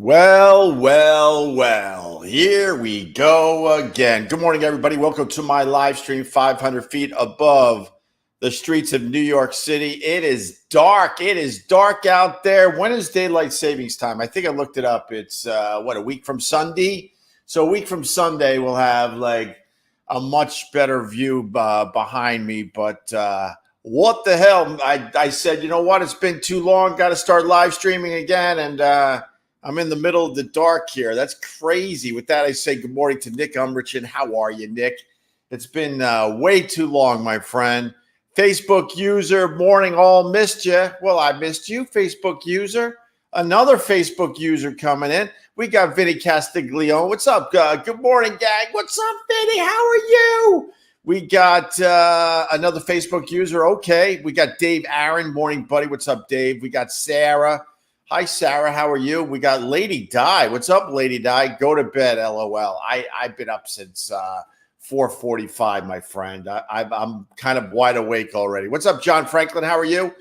Well, here we go again. Good morning, everybody. Welcome to my live stream 500 feet above the streets of New York City. It is dark. It is dark out there. When is daylight savings time? I think I looked it up. It's, a week from Sunday? So a week from Sunday, we'll have like a much better view behind me. But what the hell? I said, you know what? It's been too long. Got to start live streaming again. And I'm in the middle of the dark here. That's crazy. With that, I say good morning to Nick Umberchin. How are you, Nick? It's been way too long, my friend. Facebook user, morning all, missed you. Well, I missed you, Facebook user. Another Facebook user coming in. We got Vinny Castiglione. What's up? Good morning, gang. What's up, Vinny? How are you? We got another Facebook user. Okay. We got Dave Aaron. Morning, buddy. What's up, Dave? We got Sarah. Hi, Sarah. How are you? We got Lady Di. What's up, Lady Di? Go to bed, LOL. I've been up since 4:45, my friend. I'm kind of wide awake already. What's up, John Franklin? How are you?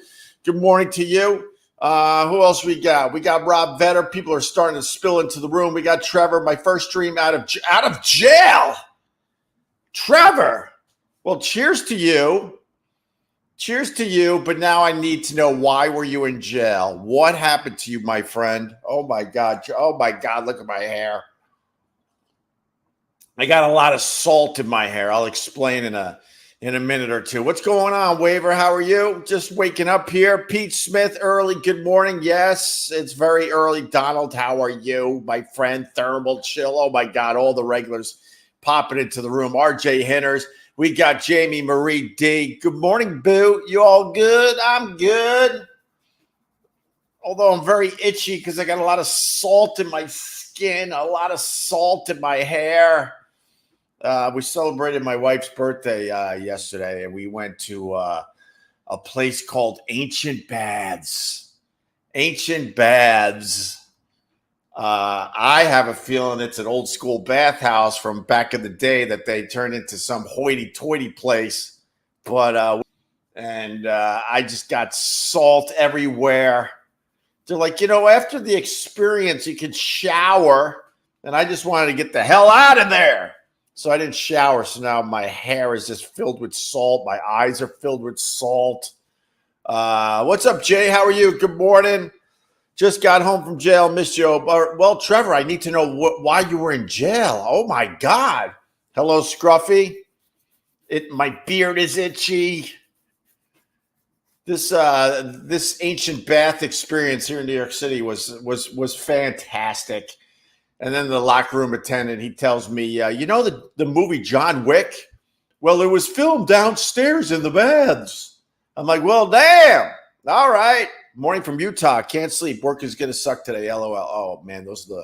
Good morning to you. Who else we got? We got Rob Vetter. People are starting to spill into the room. We got Trevor, my first stream out of jail. Trevor. Well, cheers to you. Cheers to you, but now I need to know, why were you in jail? What happened to you, my friend? Oh my God, look at my hair. I got a lot of salt in my hair. I'll explain in a minute or two. What's going on, Waver? How are you? Just waking up here. Pete Smith, early, good morning. Yes, it's very early. Donald, how are you, my friend? Thermal Chill. Oh my God, all the regulars popping into the room. RJ Henners. We got Jamie Marie D. Good morning, Boo. You all good? I'm good. Although I'm very itchy because I got a lot of salt in my skin, a lot of salt in my hair. We celebrated my wife's birthday yesterday, and we went to a place called Ancient Baths. Ancient Baths. I have a feeling it's an old school bathhouse from back in the day that they turned into some hoity-toity place. But I just got salt everywhere. They're like, after the experience, you can shower. And I just wanted to get the hell out of there. So I didn't shower. So now my hair is just filled with salt. My eyes are filled with salt. What's up, Jay? How are you? Good morning. Just got home from jail, missed you. Well, Trevor, I need to know why you were in jail. Oh, my God. Hello, Scruffy. My beard is itchy. This ancient bath experience here in New York City was fantastic. And then the locker room attendant, he tells me, the movie John Wick? Well, it was filmed downstairs in the baths. I'm like, well, damn. All right. Morning from Utah. Can't sleep. Work is going to suck today. LOL. Oh, man, those are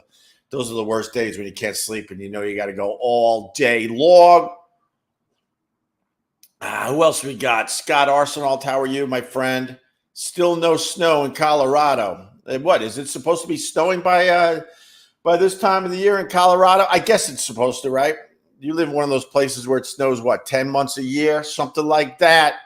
the worst days when you can't sleep and you got to go all day long. Who else we got? Scott Arsenault. How are you, my friend? Still no snow in Colorado. And what, is it supposed to be snowing by this time of the year in Colorado? I guess it's supposed to, right? You live in one of those places where it snows, 10 months a year? Something like that.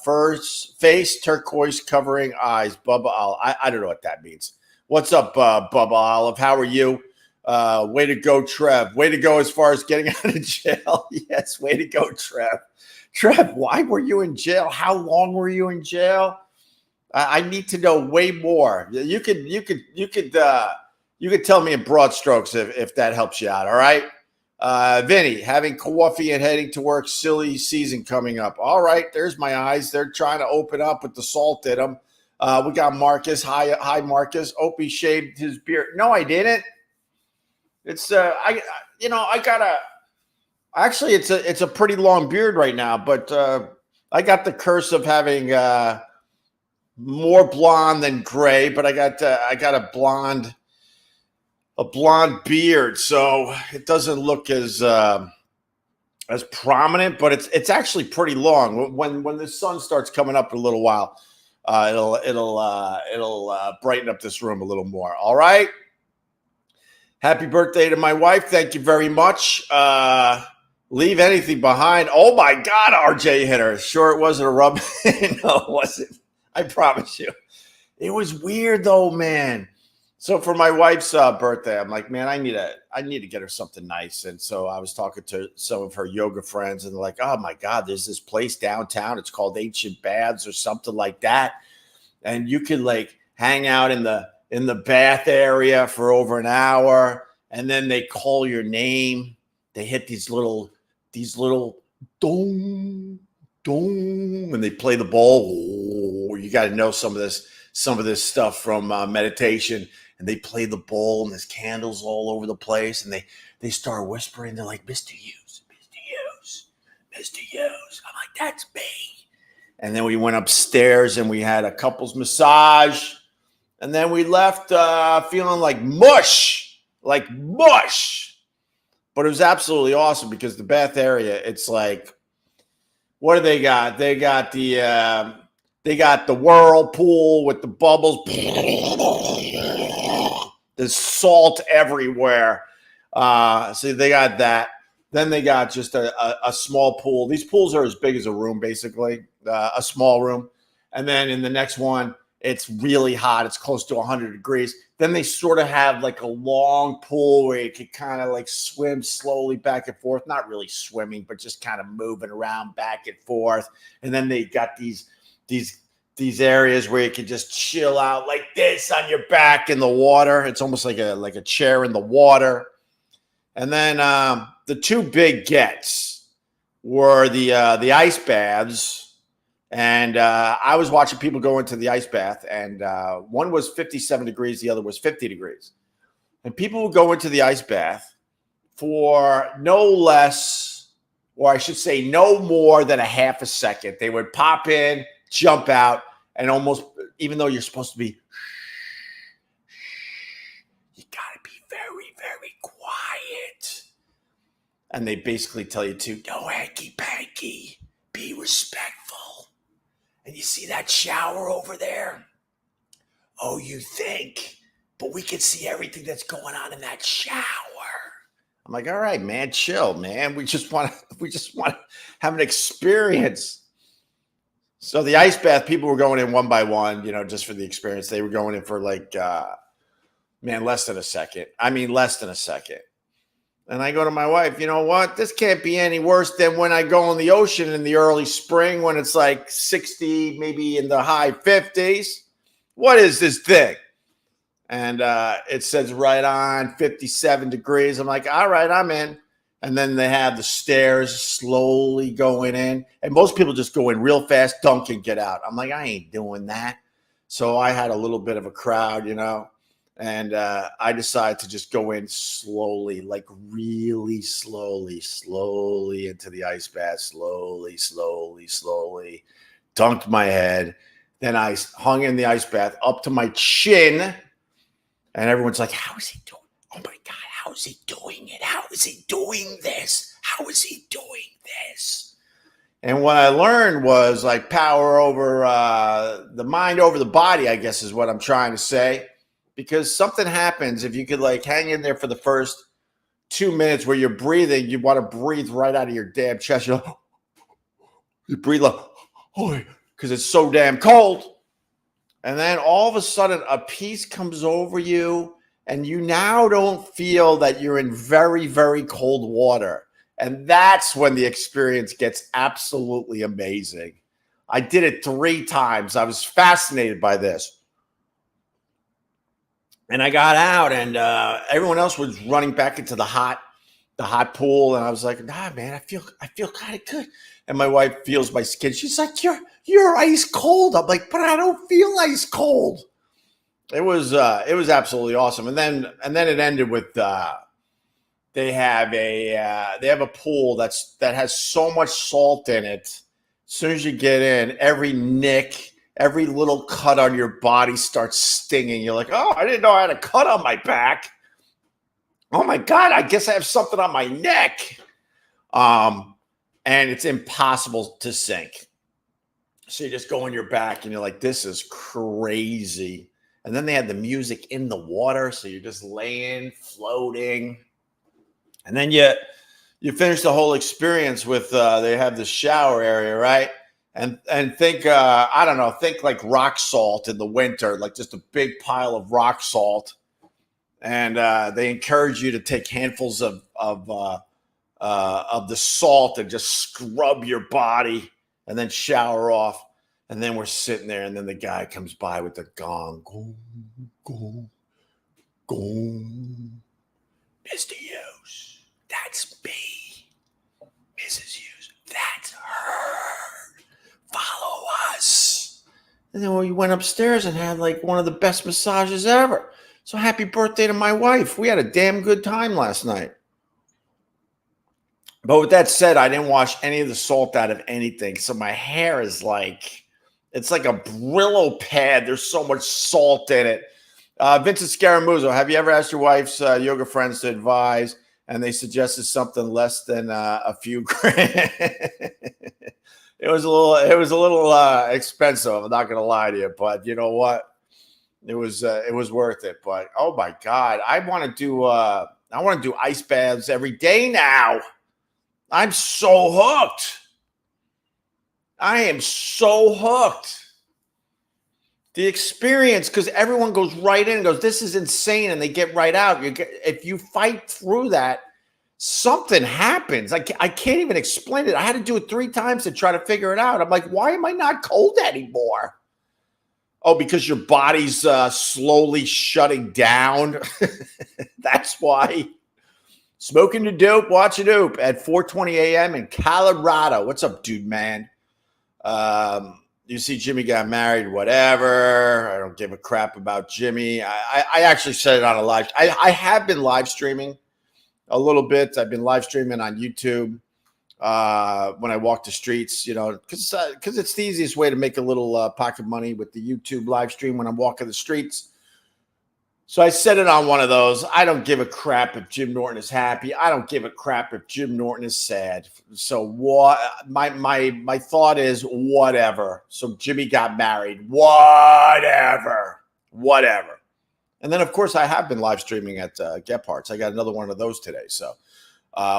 First face, turquoise covering eyes. Bubba Olive. I don't know what that means. What's up, Bubba Olive? How are you? Way to go, Trev. Way to go as far as getting out of jail. Yes, way to go, Trev. Trev, why were you in jail? How long were you in jail? I need to know way more. You could tell me in broad strokes if that helps you out. All right. Vinny, having coffee and heading to work. Silly season coming up. All right, there's my eyes. They're trying to open up with the salt in them. We got Marcus. Hi, Marcus. Opie shaved his beard. No, I didn't. It's Actually, it's a pretty long beard right now, but I got the curse of having more blonde than gray. But I got a blonde beard, so it doesn't look as prominent, but it's actually pretty long. When the sun starts coming up in a little while, it'll brighten up this room a little more. All right. Happy birthday to my wife. Thank you very much. Leave anything behind. Oh my God, RJ Hitter. Sure, it wasn't a rub. No, it wasn't. I promise you. It was weird though, man. So for my wife's birthday, I'm like, man, I need to get her something nice. And so I was talking to some of her yoga friends, and they're like, oh my God, there's this place downtown. It's called Ancient Baths or something like that, and you could like hang out in the bath area for over an hour, and then they call your name. They hit these little dong dong, and they play the bowl. Oh, you got to know some of this stuff from meditation. And they play the bowl, and there's candles all over the place, and they start whispering. They're like, Mr. Hughes, Mr. Hughes, Mr. Hughes. I'm like, that's me. And then we went upstairs and we had a couples massage. And then we left feeling like mush. But it was absolutely awesome because the bath area, it's like, what do they got? They got the whirlpool with the bubbles. There's salt everywhere. So they got that. Then they got just a small pool. These pools are as big as a room, basically, a small room. And then in the next one, it's really hot. It's close to 100 degrees. Then they sort of have like a long pool where you can kind of like swim slowly back and forth. Not really swimming, but just kind of moving around back and forth. And then they got these areas where you can just chill out like this on your back in the water. It's almost like a chair in the water. And then the two big gets were the ice baths. And I was watching people go into the ice bath, and one was 57 degrees, the other was 50 degrees. And people would go into the ice bath for no less, or I should say no more than a half a second. They would pop in, jump out, and almost, even though you're supposed to be, you gotta be very, very quiet. And they basically tell you to, no hanky-panky, be respectful. And you see that shower over there? Oh, you think, but we can see everything that's going on in that shower. I'm like, all right, man, chill, man. We just want to have an experience. So the ice bath, people were going in one by one, just for the experience. They were going in for like, less than a second. Less than a second. And I go to my wife, you know what? This can't be any worse than when I go in the ocean in the early spring when it's like 60, maybe in the high 50s. What is this thing? And it says right on 57 degrees. I'm like, all right, I'm in. And then they have the stairs slowly going in. And most people just go in real fast, dunk, and get out. I'm like, I ain't doing that. So I had a little bit of a crowd, And I decided to just go in slowly, like really slowly into the ice bath, slowly, dunked my head. Then I hung in the ice bath up to my chin. And everyone's like, how is he doing? Oh my God, how is he doing it? How is he doing this? How is he doing this? And what I learned was like power over the mind over the body, I guess is what I'm trying to say. Because something happens if you could like hang in there for the first 2 minutes where you're breathing. You want to breathe right out of your damn chest. You breathe like, oh, because it's so damn cold. And then all of a sudden a peace comes over you, and you now don't feel that you're in very, very cold water. And that's when the experience gets absolutely amazing. I did it 3 times. I was fascinated by this. And I got out, and everyone else was running back into the hot pool, and I was like, "Nah, man, I feel kind of good." And my wife feels my skin. She's like, "You're ice cold." I'm like, "But I don't feel ice cold." It was absolutely awesome. And then it ended with they have a pool that has so much salt in it. As soon as you get in, every nick, every little cut on your body starts stinging. You're like, oh, I didn't know I had a cut on my back. Oh my God, I guess I have something on my neck. And it's impossible to sink. So you just go on your back and you're like, this is crazy. And then they had the music in the water. So you're just laying, floating. And then you finish the whole experience with, they have the shower area, right? And think, I don't know, think like rock salt in the winter, like just a big pile of rock salt. and they encourage you to take handfuls of the salt and just scrub your body and then shower off. And then we're sitting there, and then the guy comes by with the gong. Gong, gong, gong. Mr. Hughes, that's me. Mrs. Hughes, that's her. Follow us. And then we went upstairs and had like one of the best massages ever. So happy birthday to my wife. We had a damn good time last night. But with that said, I didn't wash any of the salt out of anything. So my hair is like, it's like a Brillo pad. There's so much salt in it. Vincent Scaramuzzo, have you ever asked your wife's yoga friends to advise and they suggested something less than a few grand? It was a little expensive. I'm not going to lie to you, but you know what? It was worth it. But oh my God, I want to do ice baths every day now. I'm so hooked. I am so hooked. The experience, because everyone goes right in and goes, this is insane, and they get right out. If you fight through that, something happens. I can't even explain it. I had to do it 3 times to try to figure it out. I'm like, why am I not cold anymore? Oh, because your body's slowly shutting down. That's why. Smoking the dope, watching dope at 4:20 a.m. in Colorado. What's up, dude, man? You see Jimmy got married, whatever. I don't give a crap about Jimmy. I actually said it on a live. I have been live streaming a little bit. I've been live streaming on YouTube when I walk the streets, you know, because it's the easiest way to make a little pocket money with the YouTube live stream when I'm walking the streets. So I said it on one of those. I don't give a crap if Jim Norton is happy. I don't give a crap if Jim Norton is sad. So what? My thought is whatever. So Jimmy got married. Whatever. And then of course I have been live streaming at Gephardt's. I got another one of those today. So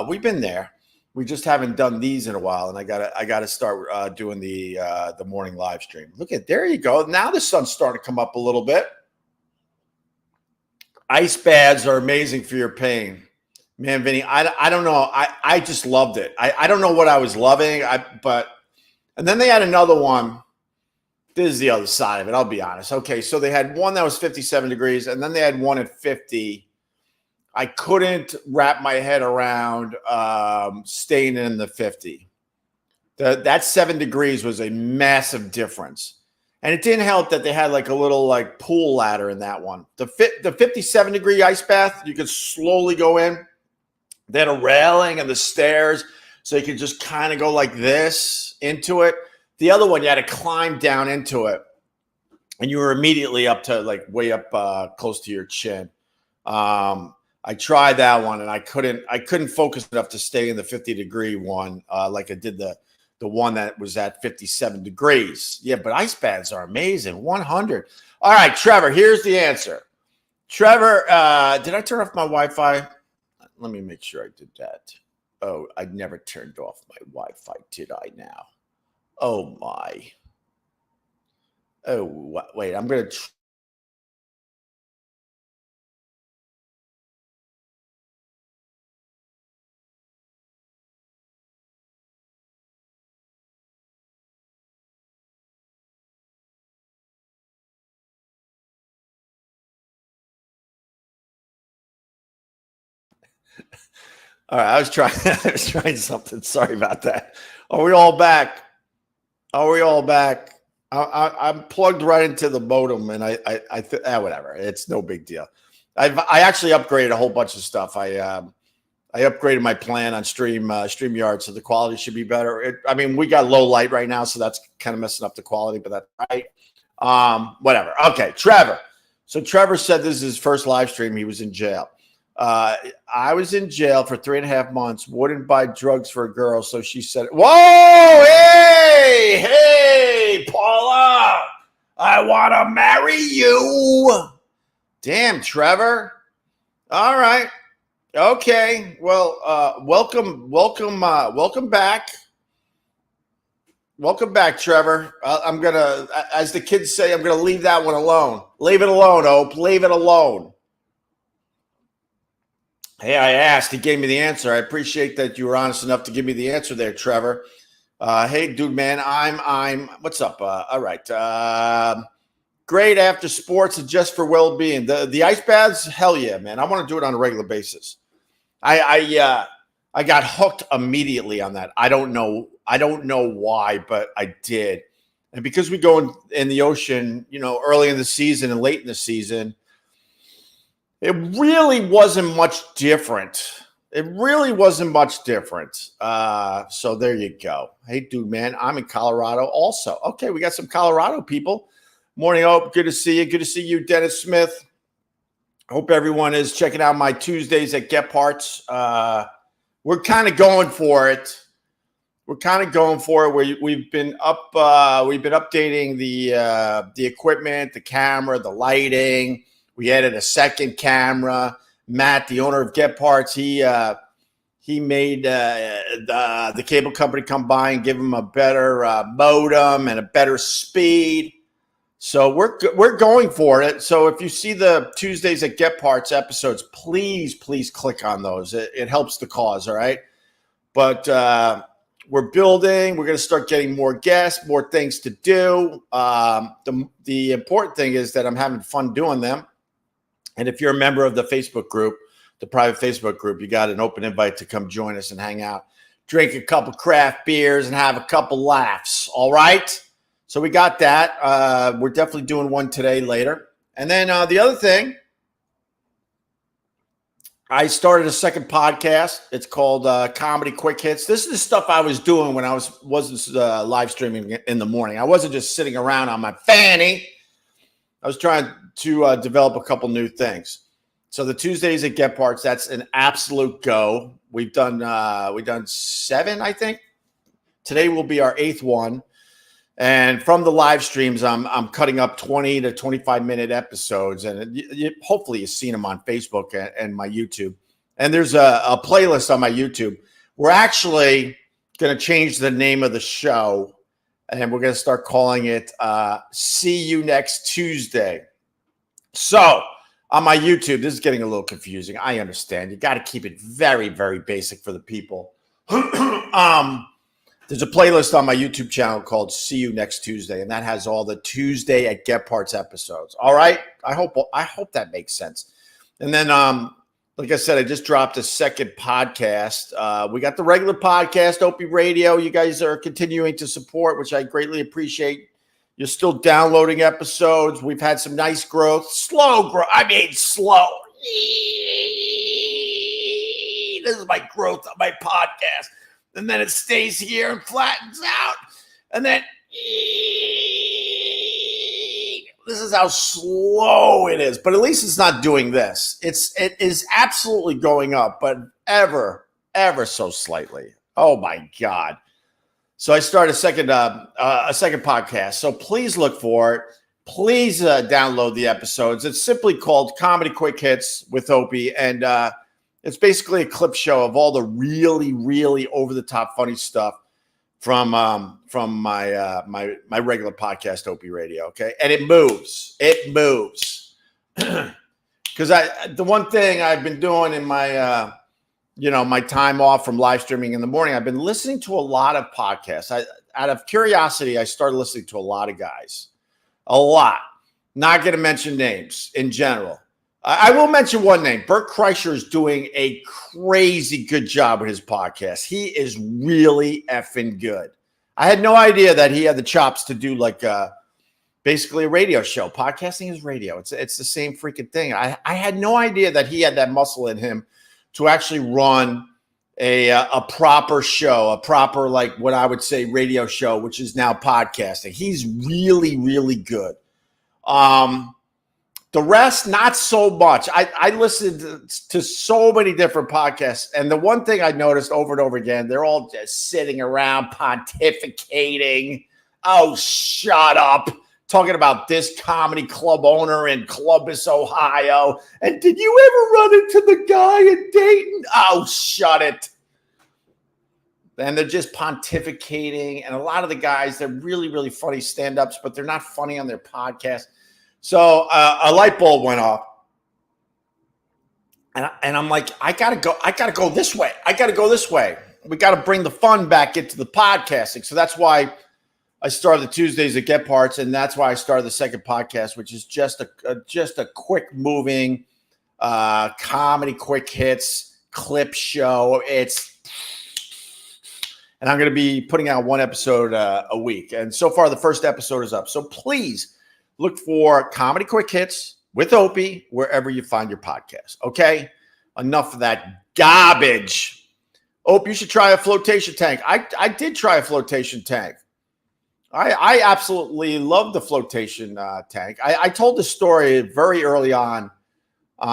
we've been there. We just haven't done these in a while, and I gotta start doing the morning live stream. Look at there you go. Now the sun's starting to come up a little bit. Ice baths are amazing for your pain. Man, Vinny, I don't know. I just loved it. I don't know what I was loving. And then they had another one. This is the other side of it. I'll be honest. Okay, so they had one that was 57 degrees, and then they had one at 50. I couldn't wrap my head around staying in the 50. That 7 degrees was a massive difference. And it didn't help that they had like a little like pool ladder in that one. The 57 degree ice bath, you could slowly go in. They had a railing and the stairs, so you could just kind of go like this into it. The other one, you had to climb down into it, and you were immediately up to like way up close to your chin. I tried that one, and I couldn't focus enough to stay in the 50 degree one like I did the one that was at 57 degrees. Yeah, but ice baths are amazing. 100. All right, Trevor, here's the answer. Trevor, did I turn off my Wi-Fi? Let me make sure I did that. Oh, I never turned off my Wi-Fi, did I now? Oh, my. Oh, wait, I'm going to... All right, I was trying something. Sorry about that. Are we all back? I'm plugged right into the modem, and whatever. It's no big deal. I actually upgraded a whole bunch of stuff. I upgraded my plan on StreamYard, so the quality should be better. We got low light right now, so that's kind of messing up the quality, but that's right. Whatever. Okay, Trevor. So Trevor said this is his first live stream. He was in jail. I was in jail for 3.5 months. Wouldn't buy drugs for a girl, so she said, "Whoa, hey, Paula, I want to marry you." Damn, Trevor. All right. Okay. Well, welcome back. Welcome back, Trevor. I'm gonna, as the kids say, I'm gonna leave that one alone. Leave it alone, Ope. Leave it alone. Hey, I asked. He gave me the answer. I appreciate that you were honest enough to give me the answer there, Trevor. Hey, dude, man, I'm. What's up? All right. Great after sports and just for well-being. The ice baths, hell yeah, man. I want to do it on a regular basis. I got hooked immediately on that. I don't know. I don't know why, but I did. And because we go in the ocean, early in the season and late in the season, it really wasn't much different. It really wasn't much different. So there you go. Hey, dude, man, I'm in Colorado also. Okay, we got some Colorado people. Morning, Hope. Good to see you. Good to see you, Dennis Smith. Hope everyone is checking out my Tuesdays at Get Parts. We're kind of going for it. We've been updating the equipment, the camera, the lighting. We added a second camera. Matt, the owner of Get Parts, he made the cable company come by and give him a better modem and a better speed. So we're going for it. So if you see the Tuesdays at Get Parts episodes, please click on those. It helps the cause. All right, but we're building. We're going to start getting more guests, more things to do. The important thing is that I'm having fun doing them. And if you're a member of the Facebook group, the private Facebook group, you got an open invite to come join us and hang out, drink a couple craft beers and have a couple laughs. All right. So we got that. We're definitely doing one today later. And then the other thing, I started a second podcast. It's called Comedy Quick Hits. This is the stuff I was doing when I wasn't live streaming in the morning. I wasn't just sitting around on my fanny. I was trying to develop a couple new things. So the Tuesdays at Get Parts, that's an absolute go. We've done 7, I think. Today will be our 8th one. And from the live streams, I'm cutting up 20 to 25-minute episodes, and hopefully you've seen them on Facebook and my YouTube. And there's a playlist on my YouTube. We're actually going to change the name of the show, and we're going to start calling it See You Next Tuesday. So on my YouTube, this is getting a little confusing. I understand. You got to keep it very, very basic for the people. There's a playlist on my YouTube channel called See You Next Tuesday, and that has all the Tuesday at Get Parts episodes. All right? I hope that makes sense. And then, like I said, I just dropped a second podcast. We got the regular podcast, Opie Radio. You guys are continuing to support, which I greatly appreciate. You're still downloading episodes. We've had some nice growth. Slow growth. I mean, slow. This is my growth on my podcast. And then it stays here and flattens out. And then this is how slow it is. But at least it's not doing this. It is absolutely going up, but ever so slightly. Oh my God. So I started a second podcast. So please look for it. Please download the episodes. It's simply called Comedy Quick Hits with Opie. And it's basically a clip show of all the really, really over-the-top funny stuff from my regular podcast, Opie Radio. Okay, and it moves. Because the one thing I've been doing in my my time off from live streaming in the morning, I've been listening to a lot of podcasts. Out of curiosity, I started listening to a lot of guys, a lot. Not going to mention names in general. I will mention one name. Bert Kreischer is doing a crazy good job with his podcast. He is really effing good. I had no idea that he had the chops to do basically a radio show. Podcasting is radio. It's the same freaking thing. I had no idea that he had that muscle in him to actually run a proper show, a proper, like what I would say radio show, which is now podcasting. He's really, really good. The rest, not so much. I listened to so many different podcasts, and the one thing I noticed over and over again, they're all just sitting around pontificating. Oh, shut up. Talking about this comedy club owner in Columbus, Ohio. And did you ever run into the guy in Dayton? Oh, shut it. And they're just pontificating. And a lot of the guys, they're really, really funny stand-ups, but they're not funny on their podcast. So a light bulb went off. And I'm like, I gotta go this way. I gotta go this way. We got to bring the fun back into the podcasting. So that's why I started the Tuesdays at Get Parts, and that's why I started the second podcast, which is just a quick moving comedy, quick hits clip show. And I'm going to be putting out one episode a week. And so far, the first episode is up. So please look for Comedy Quick Hits with Opie wherever you find your podcast. Okay, enough of that garbage. Opie, you should try a flotation tank. I did try a flotation tank. I absolutely love the flotation tank. I told the story very early on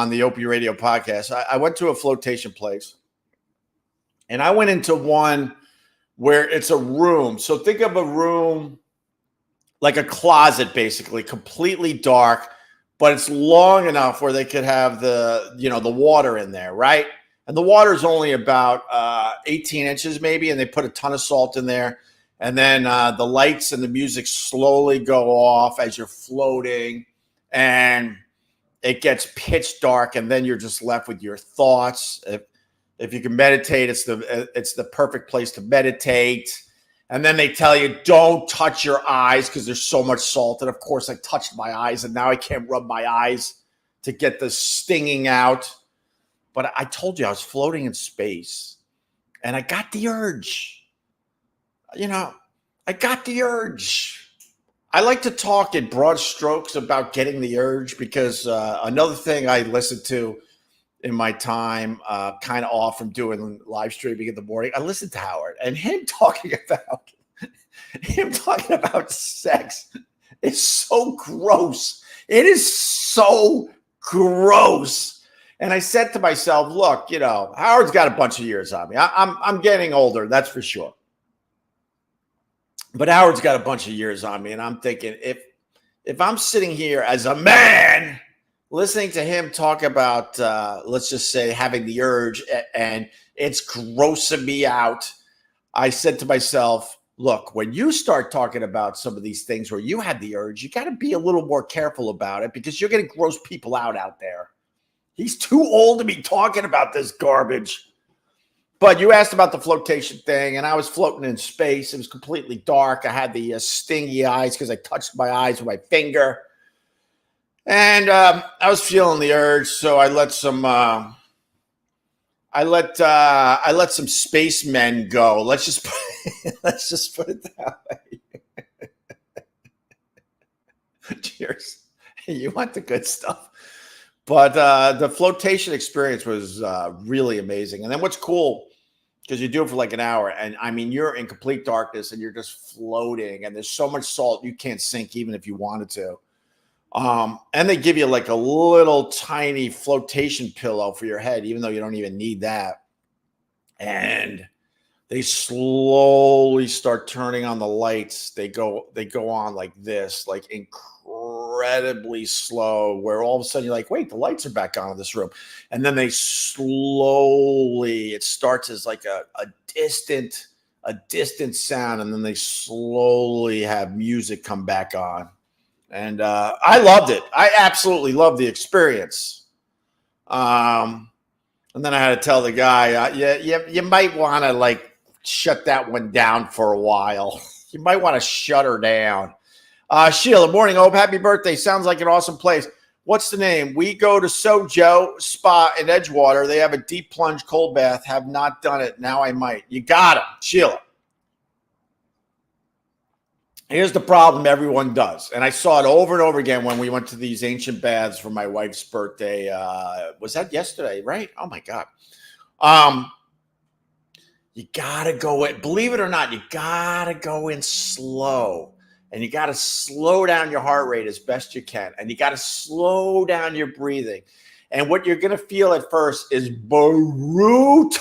the Opie Radio podcast. I went to a flotation place, and I went into one where it's a room. So think of a room like a closet, basically, completely dark, but it's long enough where they could have the water in there, right? And the water is only about 18 inches maybe, and they put a ton of salt in there. And then the lights and the music slowly go off as you're floating, and it gets pitch dark, and then you're just left with your thoughts. If you can meditate, it's the perfect place to meditate. And then they tell you, don't touch your eyes because there's so much salt. And of course, I touched my eyes, and now I can't rub my eyes to get the stinging out. But I told you I was floating in space, and I got the urge. I got the urge. I like to talk in broad strokes about getting the urge because another thing I listen to in my time, kind of off from doing live streaming in the morning, I listen to Howard, and him talking about sex is so gross. It is so gross. And I said to myself, look, Howard's got a bunch of years on me. I'm getting older, that's for sure. But Howard's got a bunch of years on me, and I'm thinking, if I'm sitting here as a man listening to him talk about, let's just say, having the urge, and it's grossing me out, I said to myself, look, when you start talking about some of these things where you had the urge, you got to be a little more careful about it because you're going to gross people out there. He's too old to be talking about this garbage. But you asked about the flotation thing, and I was floating in space. It was completely dark. I had the stingy eyes because I touched my eyes with my finger. And I was feeling the urge, so I let some spacemen go. Let's just put it that way. Cheers. You want the good stuff. But the flotation experience was really amazing. And then what's cool, because you do it for like an hour, and I mean, you're in complete darkness and you're just floating, and there's so much salt you can't sink even if you wanted to. And they give you like a little tiny flotation pillow for your head, even though you don't even need that. And they slowly start turning on the lights. They go on like this, like incredibly slow, where all of a sudden you're like, wait, the lights are back on in this room. And then they slowly, it starts as like a distant sound, and then they slowly have music come back on. And I loved it. I absolutely loved the experience. And then I had to tell the guy, you might want to like shut that one down for a while. You might want to shut her down. Sheila, morning, Hope. Happy birthday. Sounds like an awesome place. What's the name? We go to Sojo Spa in Edgewater. They have a deep plunge cold bath. Have not done it. Now I might. You got it, Sheila. Here's the problem everyone does. And I saw it over and over again when we went to these ancient baths for my wife's birthday. Was that yesterday, right? Oh, my God. You got to go in. Believe it or not, you got to go in slow. And you got to slow down your heart rate as best you can. And you got to slow down your breathing. And what you're going to feel at first is brutal.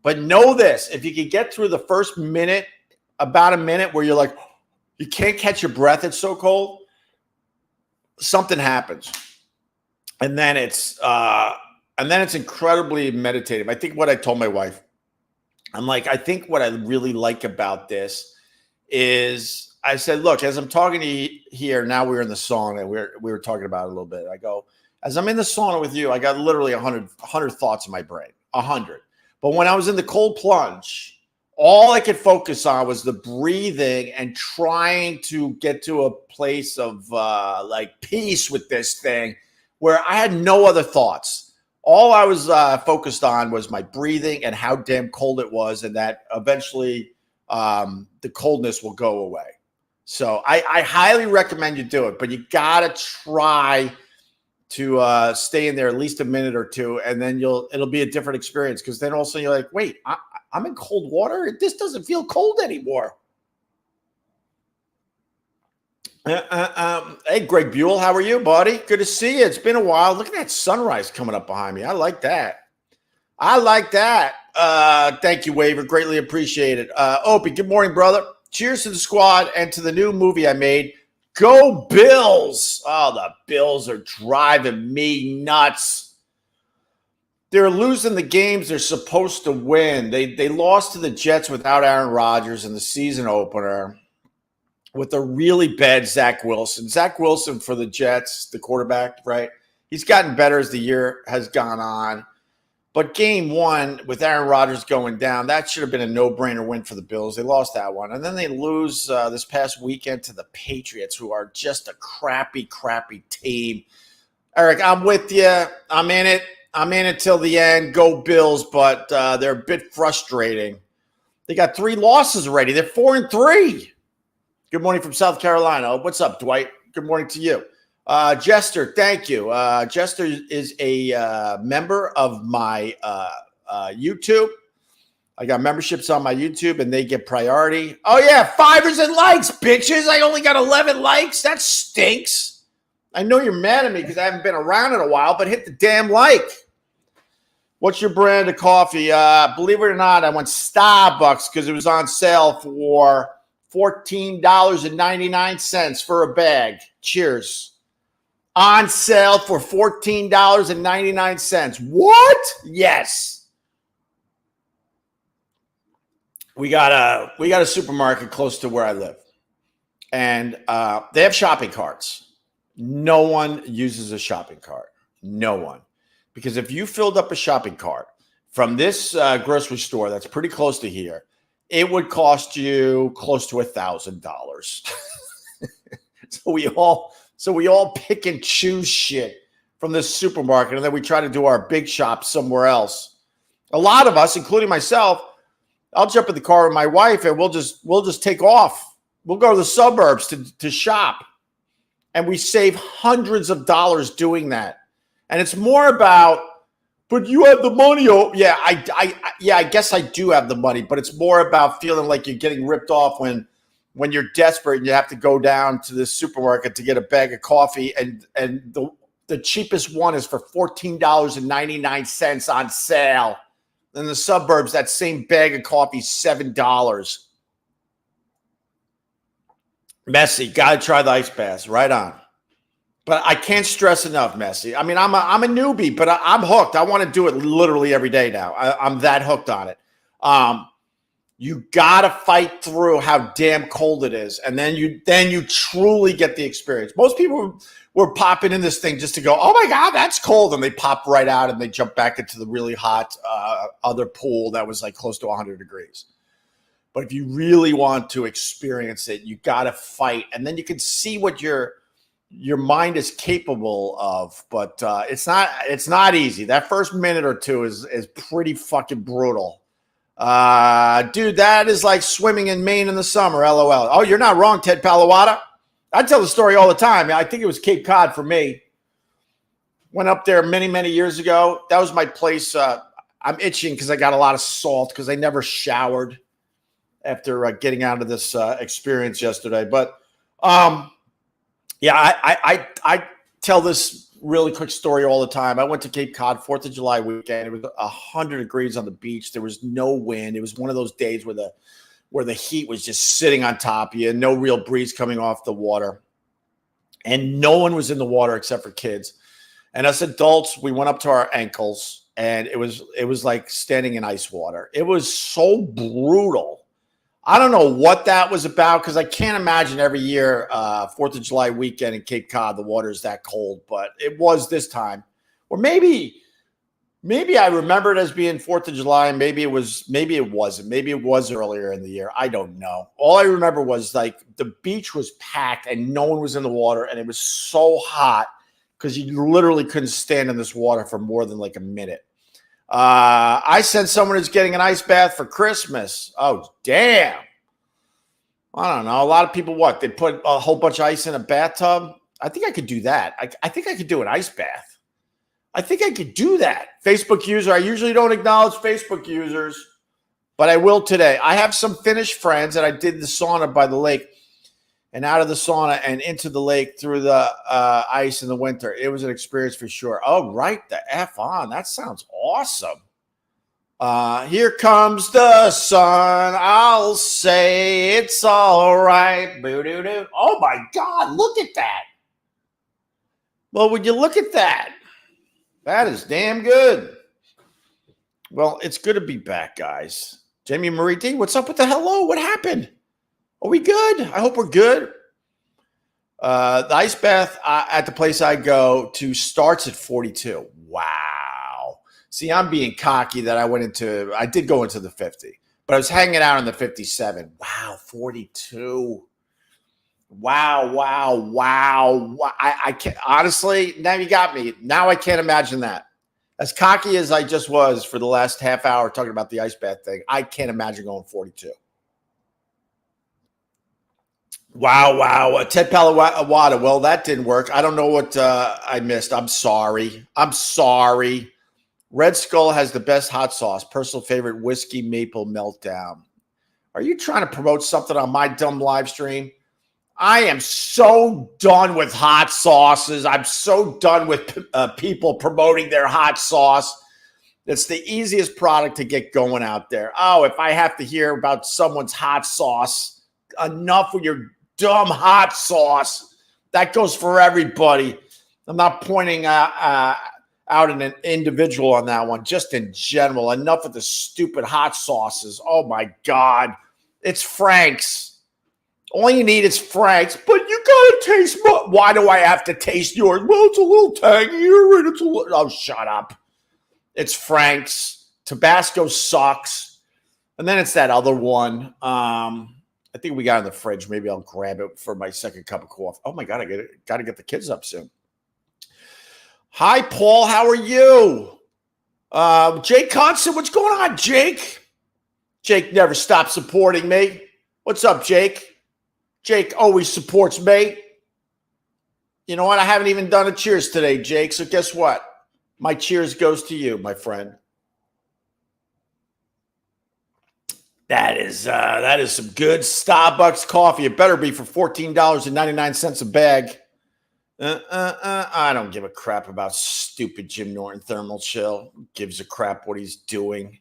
But know this, if you can get through the first minute, about a minute where you're like, you can't catch your breath, it's so cold, something happens. And then it's incredibly meditative. I think what I told my wife, I'm like, I think what I really like about this is I said, look, as I'm talking to you here, now we're in the song and we were talking about it a little bit. I go, As I'm in the sauna with you, I got literally 100 thoughts in my brain, 100. But when I was in the cold plunge, all I could focus on was the breathing and trying to get to a place of like peace with this thing where I had no other thoughts. All I was focused on was my breathing and how damn cold it was, and that eventually the coldness will go away. So I highly recommend you do it, but you got to try to stay in there at least a minute or two, and then it'll be a different experience, because then also you're like, wait, I'm in cold water? This doesn't feel cold anymore. Hey, Greg Buell, how are you, buddy? Good to see you. It's been a while. Look at that sunrise coming up behind me. I like that. Thank you, Waver. Greatly appreciate it. Opie, good morning, brother. Cheers to the squad and to the new movie I made. Go Bills. Oh, the Bills are driving me nuts. They're losing the games they're supposed to win. They lost to the Jets without Aaron Rodgers in the season opener with a really bad Zach Wilson. Zach Wilson for the Jets, the quarterback, right? He's gotten better as the year has gone on. But game one, with Aaron Rodgers going down, that should have been a no-brainer win for the Bills. They lost that one. And then they lose this past weekend to the Patriots, who are just a crappy, crappy team. Eric, I'm with you. I'm in it till the end. Go Bills, but they're a bit frustrating. They got 3 losses already. They're 4-3. Good morning from South Carolina. What's up, Dwight? Good morning to you. Jester, thank you. Jester is a member of my YouTube. I got memberships on my YouTube, and they get priority. Oh, yeah, 5ers and likes, bitches. I only got 11 likes. That stinks. I know you're mad at me because I haven't been around in a while, but hit the damn like. What's your brand of coffee? Believe it or not, I went Starbucks because it was on sale for $14.99 for a bag. Cheers. On sale for $14.99. What? Yes. We got a supermarket close to where I live, and they have shopping carts. No one uses a shopping cart. No one. Because if you filled up a shopping cart from this grocery store that's pretty close to here, it would cost you close to $1,000. So we all pick and choose shit from this supermarket, and then we try to do our big shop somewhere else. A lot of us, including myself, I'll jump in the car with my wife and we'll just take off. We'll go to the suburbs to shop, and we save hundreds of dollars doing that. And it's more about, but you have the money. Oh, yeah, I guess I do have the money, but it's more about feeling like you're getting ripped off when you're desperate and you have to go down to the supermarket to get a bag of coffee, and the cheapest one is for $14.99 on sale. In the suburbs, that same bag of coffee is $7. Messy, gotta try the ice baths. Right on. But I can't stress enough, Messy. I mean, I'm a newbie, but I'm hooked. I want to do it literally every day now. I'm that hooked on it. You gotta fight through how damn cold it is, and then you truly get the experience. Most people were popping in this thing just to go, oh my God, that's cold, and they pop right out and they jump back into the really hot other pool that was like close to 100 degrees. But if you really want to experience it, you gotta fight, and then you can see what your mind is capable of. But it's not easy. That first minute or two is pretty fucking brutal. Dude, that is like swimming in Maine in the summer. LOL. Oh, you're not wrong, Ted Palawada. I tell the story all the time. I think it was Cape Cod for me. Went up there many, many years ago. That was my place. I'm itching because I got a lot of salt because I never showered after getting out of this experience yesterday. But yeah, I tell this really quick story all the time. I went to Cape Cod 4th of July weekend. It was 100 degrees on the beach. There was no wind. It was one of those days where the heat was just sitting on top of you, no real breeze coming off the water. And no one was in the water except for kids. And us adults, we went up to our ankles, and it was like standing in ice water. It was so brutal. I don't know what that was about because I can't imagine every year, 4th of July weekend in Cape Cod, the water is that cold, but it was this time. Or maybe I remember it as being 4th of July, and maybe it wasn't. Maybe it was earlier in the year. I don't know. All I remember was like the beach was packed and no one was in the water, and it was so hot because you literally couldn't stand in this water for more than like a minute. I sent someone who's getting an ice bath for Christmas. Oh, damn. I don't know. A lot of people, they put a whole bunch of ice in a bathtub? I think I could do that. I think I could do an ice bath. I think I could do that. Facebook user. I usually don't acknowledge Facebook users, but I will today. I have some Finnish friends, and I did the sauna by the lake, and out of the sauna and into the lake through the ice in the winter. It was an experience for sure. Oh, right the F on. That sounds awesome. Here comes the sun. I'll say it's all right. Boo-doo-doo. Oh, my God. Look at that. Well, would you look at that? That is damn good. Well, it's good to be back, guys. Jamie Marie D, what's up with the hello? What happened? Are we good? I hope we're good. The ice bath at the place I go to starts at 42. Wow. See, I'm being cocky that I did go into the 50, but I was hanging out in the 57. Wow, 42. Wow. I can't, honestly, now you got me. Now I can't imagine that. As cocky as I just was for the last half hour talking about the ice bath thing, I can't imagine going 42. Wow. Ted Palawada. Well, that didn't work. I don't know what I missed. I'm sorry. Red Skull has the best hot sauce. Personal favorite, whiskey maple meltdown. Are you trying to promote something on my dumb live stream? I am so done with hot sauces. I'm so done with people promoting their hot sauce. It's the easiest product to get going out there. Oh, if I have to hear about someone's hot sauce, enough with your dumb hot sauce. That goes for everybody. I'm not pointing out an individual on that one, just in general. Enough of the stupid hot sauces. Oh, my God. It's Frank's. All you need is Frank's, but you gotta taste more. Why do I have to taste yours? Well, it's a little tangier and it's a little. Oh, shut up. It's Frank's. Tabasco sucks. And then it's that other one. I think we got in the fridge. Maybe I'll grab it for my second cup of coffee. Oh, my God. I got to get the kids up soon. Hi, Paul. How are you? Jake Constant. What's going on, Jake? Jake never stops supporting me. What's up, Jake? Jake always supports me. You know what? I haven't even done a cheers today, Jake. So guess what? My cheers goes to you, my friend. That is some good Starbucks coffee. It better be for $14.99 a bag. I don't give a crap about stupid Jim Norton thermal chill. Who gives a crap what he's doing?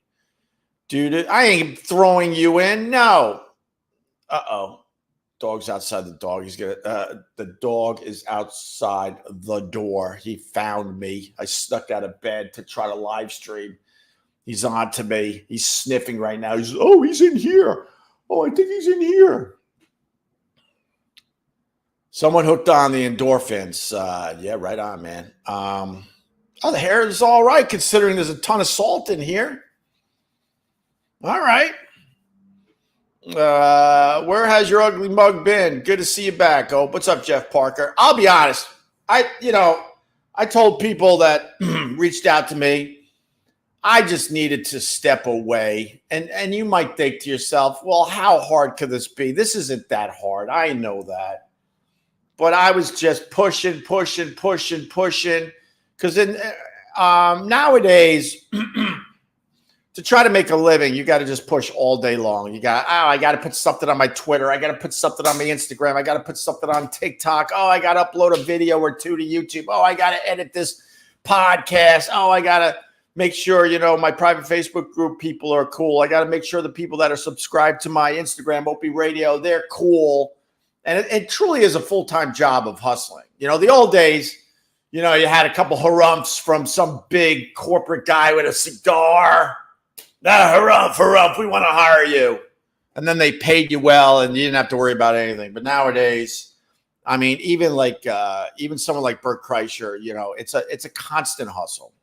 Dude, I ain't throwing you in. No. Uh-oh. Dog's outside the dog. The dog is outside the door. He found me. I snuck out of bed to try to live stream. He's on to me. He's sniffing right now. He's in here. Oh, I think he's in here. Someone hooked on the endorphins. Yeah, right on, man. The hair is all right considering there's a ton of salt in here. All right. Where has your ugly mug been? Good to see you back. Oh, what's up, Jeff Parker? I'll be honest. I told people that reached out to me, I just needed to step away. And you might think to yourself, well, how hard could this be? This isn't that hard. I know that. But I was just pushing. Because nowadays, to try to make a living, you got to just push all day long. I got to put something on my Twitter. I got to put something on my Instagram. I got to put something on TikTok. Oh, I got to upload a video or two to YouTube. Oh, I got to edit this podcast. Oh, I got to make sure, my private Facebook group people are cool. I got to make sure the people that are subscribed to my Instagram, Opie Radio, they're cool. And it truly is a full-time job of hustling. The old days, you had a couple harumphs from some big corporate guy with a cigar. Harumph, we want to hire you. and then they paid you well, and you didn't have to worry about anything. But nowadays, I mean, even someone like Bert Kreischer, it's a constant hustle,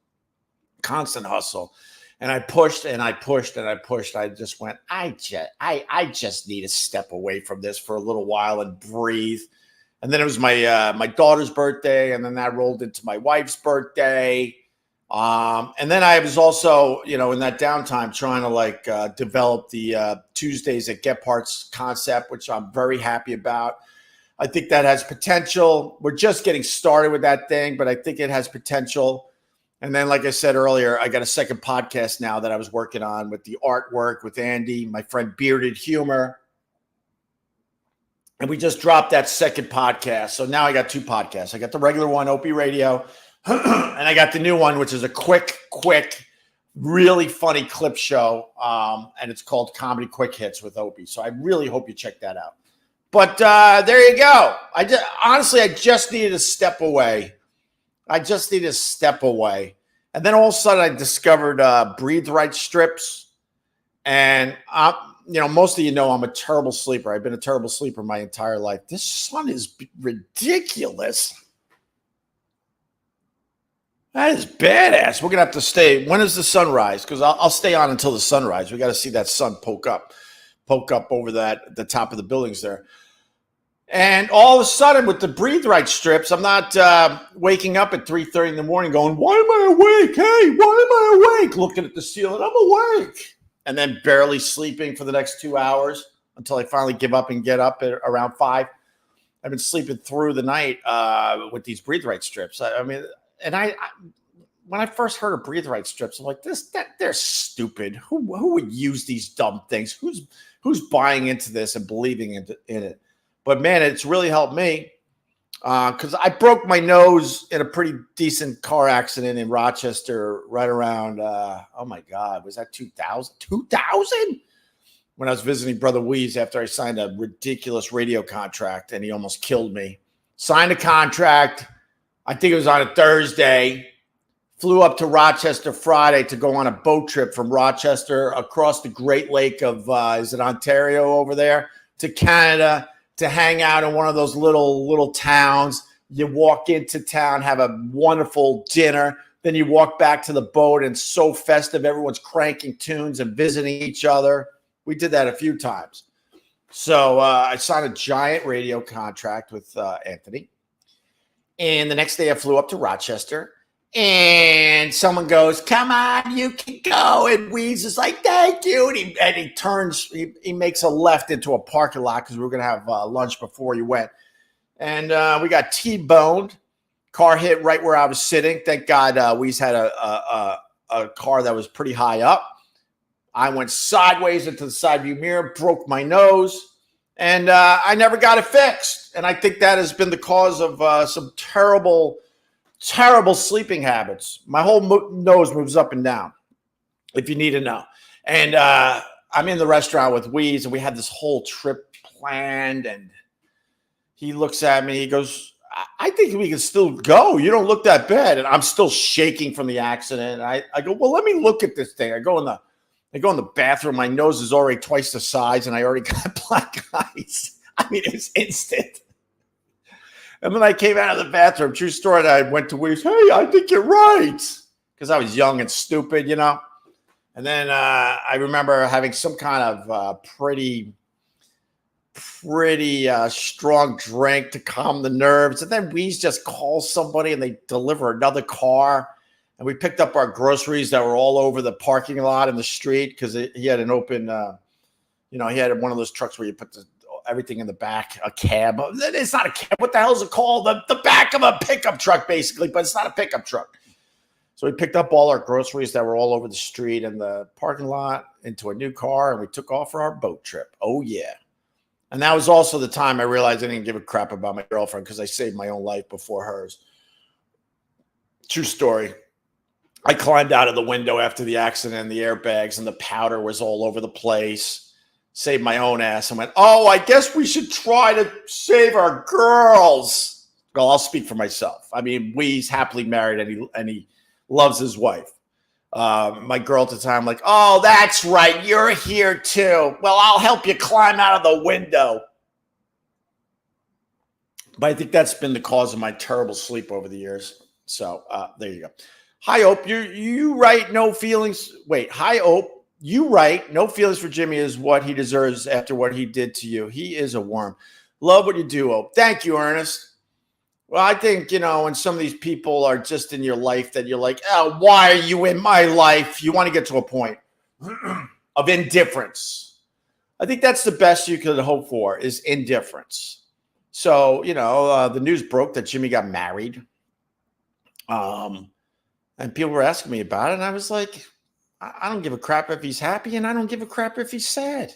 constant hustle. And I pushed and I pushed and I pushed. I just went, I just need to step away from this for a little while and breathe. And then it was my daughter's birthday, and then that rolled into my wife's birthday. And then I was also, in that downtime trying to develop the Tuesdays at Gephardt's concept, which I'm very happy about. I think that has potential. We're just getting started with that thing, but I think it has potential. And then, like I said earlier, I got a second podcast now that I was working on with the artwork with Andy, my friend Bearded Humor. And we just dropped that second podcast. So now I got two podcasts. I got the regular one, Opie Radio, and I got the new one, which is a quick, really funny clip show. And it's called Comedy Quick Hits with Opie. So I really hope you check that out. But there you go. Honestly, I just needed to step away. And then all of a sudden I discovered Breathe Right strips. And, most of you know I'm a terrible sleeper. I've been a terrible sleeper my entire life. This sun is ridiculous. That is badass. We're going to have to stay. When is the sunrise? Because I'll stay on until the sunrise. We got to see that sun poke up over the top of the buildings there. And all of a sudden with the Breathe Right strips, I'm not waking up at 3:30 in the morning going, why am I awake? Hey, why am I awake? Looking at the ceiling, I'm awake. And then barely sleeping for the next 2 hours until I finally give up and get up at around 5. I've been sleeping through the night with these Breathe Right strips. I when I first heard of Breathe Right strips, I'm like, they're stupid. Who would use these dumb things? Who's buying into this and believing in it? But man, it's really helped me because I broke my nose in a pretty decent car accident in Rochester right around, oh my God, was that 2000? 2000? When I was visiting Brother Weeze after I signed a ridiculous radio contract and he almost killed me. Signed a contract, I think it was on a Thursday, flew up to Rochester Friday to go on a boat trip from Rochester across the Great Lake of, is it Ontario over there, to Canada, to hang out in one of those little towns. You walk into town, have a wonderful dinner. Then you walk back to the boat and it's so festive. Everyone's cranking tunes and visiting each other. We did that a few times. So I signed a giant radio contract with Anthony. And the next day I flew up to Rochester. And someone goes, come on, you can go. And Weeze is like, thank you. And he turns, he makes a left into a parking lot because we were going to have lunch before he went. And we got T-boned. Car hit right where I was sitting. Thank God Weeze had a car that was pretty high up. I went sideways into the side view mirror, broke my nose, and I never got it fixed. And I think that has been the cause of some terrible sleeping habits. My whole nose moves up and down, if you need to know. And I'm in the restaurant with Weeze, and we had this whole trip planned. And he looks at me. He goes, I think we can still go. You don't look that bad. And I'm still shaking from the accident. And I go, well, let me look at this thing. I go in the bathroom. My nose is already twice the size, and I already got black eyes. I mean, it was instant. And then I came out of the bathroom, true story, and I went to Weeze, hey, I think you're right. Because I was young and stupid, And then I remember having some kind of pretty strong drink to calm the nerves. And then Weeze just calls somebody and they deliver another car. And we picked up our groceries that were all over the parking lot in the street because he had an open, he had one of those trucks where you put everything in the back, a cab. It's not a cab. What the hell is it called? The back of a pickup truck, basically, but it's not a pickup truck. So we picked up all our groceries that were all over the street and the parking lot into a new car, and we took off for our boat trip. Oh, yeah. And that was also the time I realized I didn't give a crap about my girlfriend because I saved my own life before hers. True story. I climbed out of the window after the accident and the airbags and the powder was all over the place. Saved my own ass and went, oh, I guess we should try to save our girls. Well, I'll speak for myself. I mean, Weeze happily married and he loves his wife. My girl at the time, like, oh, that's right, you're here too. Well, I'll help you climb out of the window. But I think that's been the cause of my terrible sleep over the years. So there you go. Hi, Ope. You write no feelings. Wait, hi, Ope. You write no feelings for Jimmy is what he deserves after what he did to you. He is a worm. Love what you do, Ope. Thank you, Ernest. Well, I think, when some of these people are just in your life that you're like, oh, why are you in my life? You want to get to a point of indifference. I think that's the best you could hope for is indifference. So, the news broke that Jimmy got married. And people were asking me about it. And I was like, I don't give a crap if he's happy. And I don't give a crap if he's sad.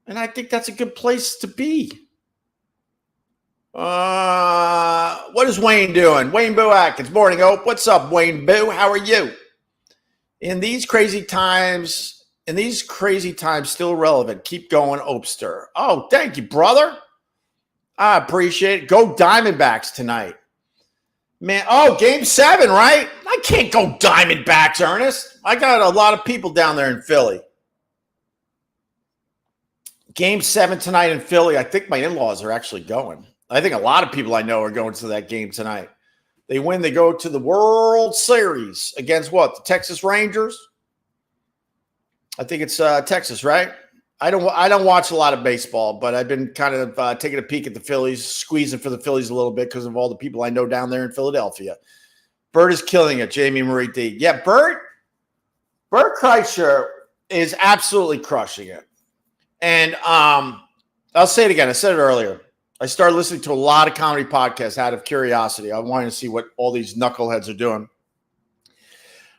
And I think that's a good place to be. What is Wayne doing? Wayne Boo Atkins. Morning, Ope. What's up, Wayne Boo? How are you? In these crazy times, still relevant. Keep going, Opester. Oh, thank you, brother. I appreciate it. Go Diamondbacks tonight. Man, Game 7, right? I can't go Diamondbacks, Ernest. I got a lot of people down there in Philly. Game 7 tonight in Philly. I think my in-laws are actually going. I think a lot of people I know are going to that game tonight. They win, they go to the World Series against what? The Texas Rangers? I think it's Texas, right? I don't watch a lot of baseball, but I've been kind of taking a peek at the Phillies, squeezing for the Phillies a little bit because of all the people I know down there in Philadelphia. Bert is killing it, Jamie Marie D. Yeah, Bert Kreischer is absolutely crushing it. And I'll say it again. I said it earlier. I started listening to a lot of comedy podcasts out of curiosity. I wanted to see what all these knuckleheads are doing.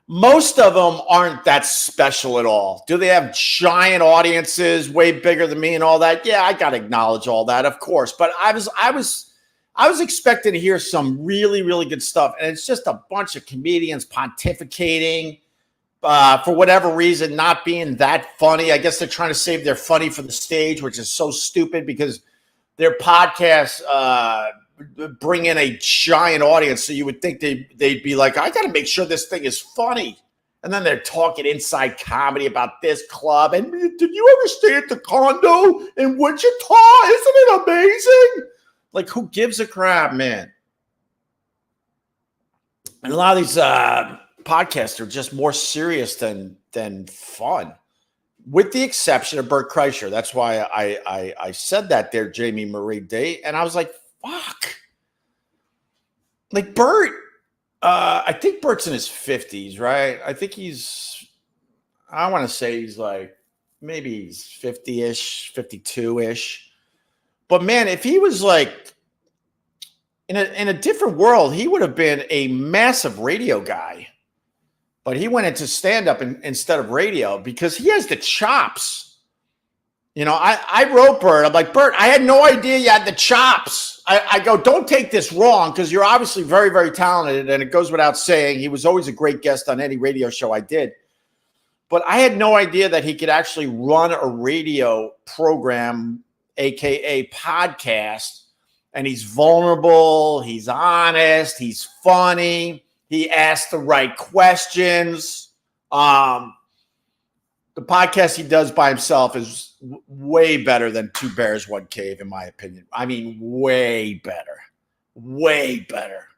Most of them aren't that special at all. Do they have giant audiences, way bigger than me and all that? Yeah, I got to acknowledge all that, of course. But I was expecting to hear some really, really good stuff. And it's just a bunch of comedians pontificating for whatever reason, not being that funny. I guess they're trying to save their funny for the stage, which is so stupid because their podcasts bring in a giant audience. So you would think they'd be like, I got to make sure this thing is funny. And then they're talking inside comedy about this club. And did you ever stay at the condo in Wichita? Isn't it amazing? Like, who gives a crap, man? And a lot of these podcasts are just more serious than fun, with the exception of Bert Kreischer. That's why I said that there, Jamie Marie Day. And I was like, fuck. Like Bert, I think Bert's in his 50s, right? I think I want to say he's like, maybe he's 50-ish, 52-ish. But man, if he was like in a different world, he would have been a massive radio guy. But he went into stand-up instead of radio because he has the chops. I wrote Bert. I'm like, Bert, I had no idea you had the chops. I go, don't take this wrong because you're obviously very, very talented. And it goes without saying, he was always a great guest on any radio show I did. But I had no idea that he could actually run a radio program, AKA podcast. And he's vulnerable. He's honest. He's funny. He asks the right questions. The podcast he does by himself is way better than Two Bears, One Cave, in my opinion. I mean, way better. Way better.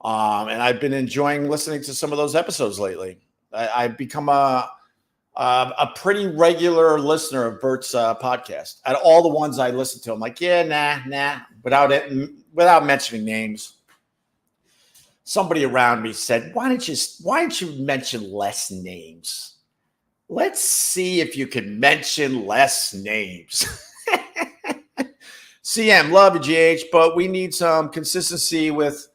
And I've been enjoying listening to some of those episodes lately. I've become a pretty regular listener of Bert's podcast. At all the ones I listen to, I'm like, yeah, nah, without mentioning names. Somebody around me said, why don't you mention less names? Let's see if you can mention less names. CM, love you, GH, but we need some consistency with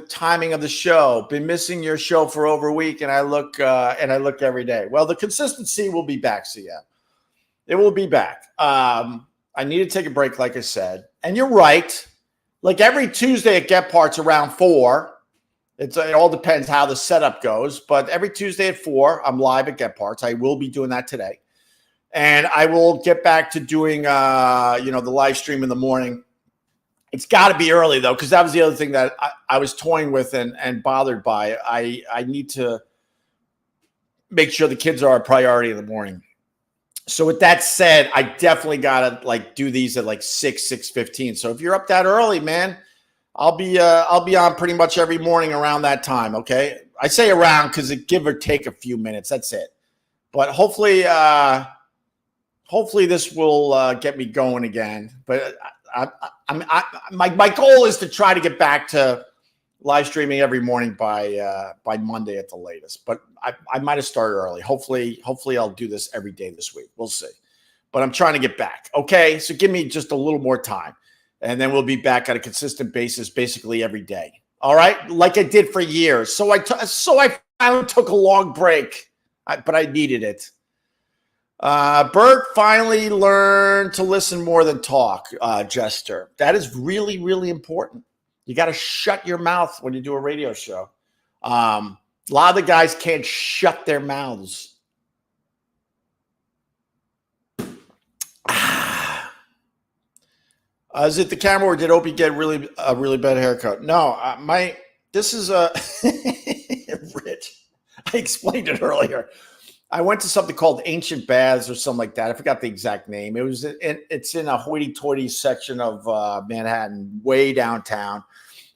timing of the show. Been missing your show for over a week, and I look every day. Well, the consistency will be back, CM. It will be back. I need to take a break, like I said. And you're right. Like every Tuesday at Get Parts around 4. It all depends how the setup goes, but every Tuesday at 4, I'm live at Get Parts. I will be doing that today. And I will get back to doing, the live stream in the morning. It's got to be early, though, because that was the other thing that I was toying with and bothered by. I need to make sure the kids are a priority in the morning. So with that said, I definitely gotta like do these at like 6:15. So if you're up that early, man, I'll be on pretty much every morning around that time. Okay, I say around because it give or take a few minutes. That's it. But hopefully this will get me going again. But my goal is to try to get back to live streaming every morning by Monday at the latest. But I might have started early. Hopefully I'll do this every day this week. We'll see. But I'm trying to get back. Okay, so give me just a little more time, and then we'll be back on a consistent basis, basically every day. All right, like I did for years. So I finally took a long break, but I needed it. Bert finally learned to listen more than talk, Jester. That is really, really important. You got to shut your mouth when you do a radio show. A lot of the guys can't shut their mouths. Is it the camera, or did Opie get a really bad haircut? No, this is a Rich. I explained it earlier. I went to something called Ancient Baths or something like that. I forgot the exact name. It's in a hoity-toity section of Manhattan, way downtown.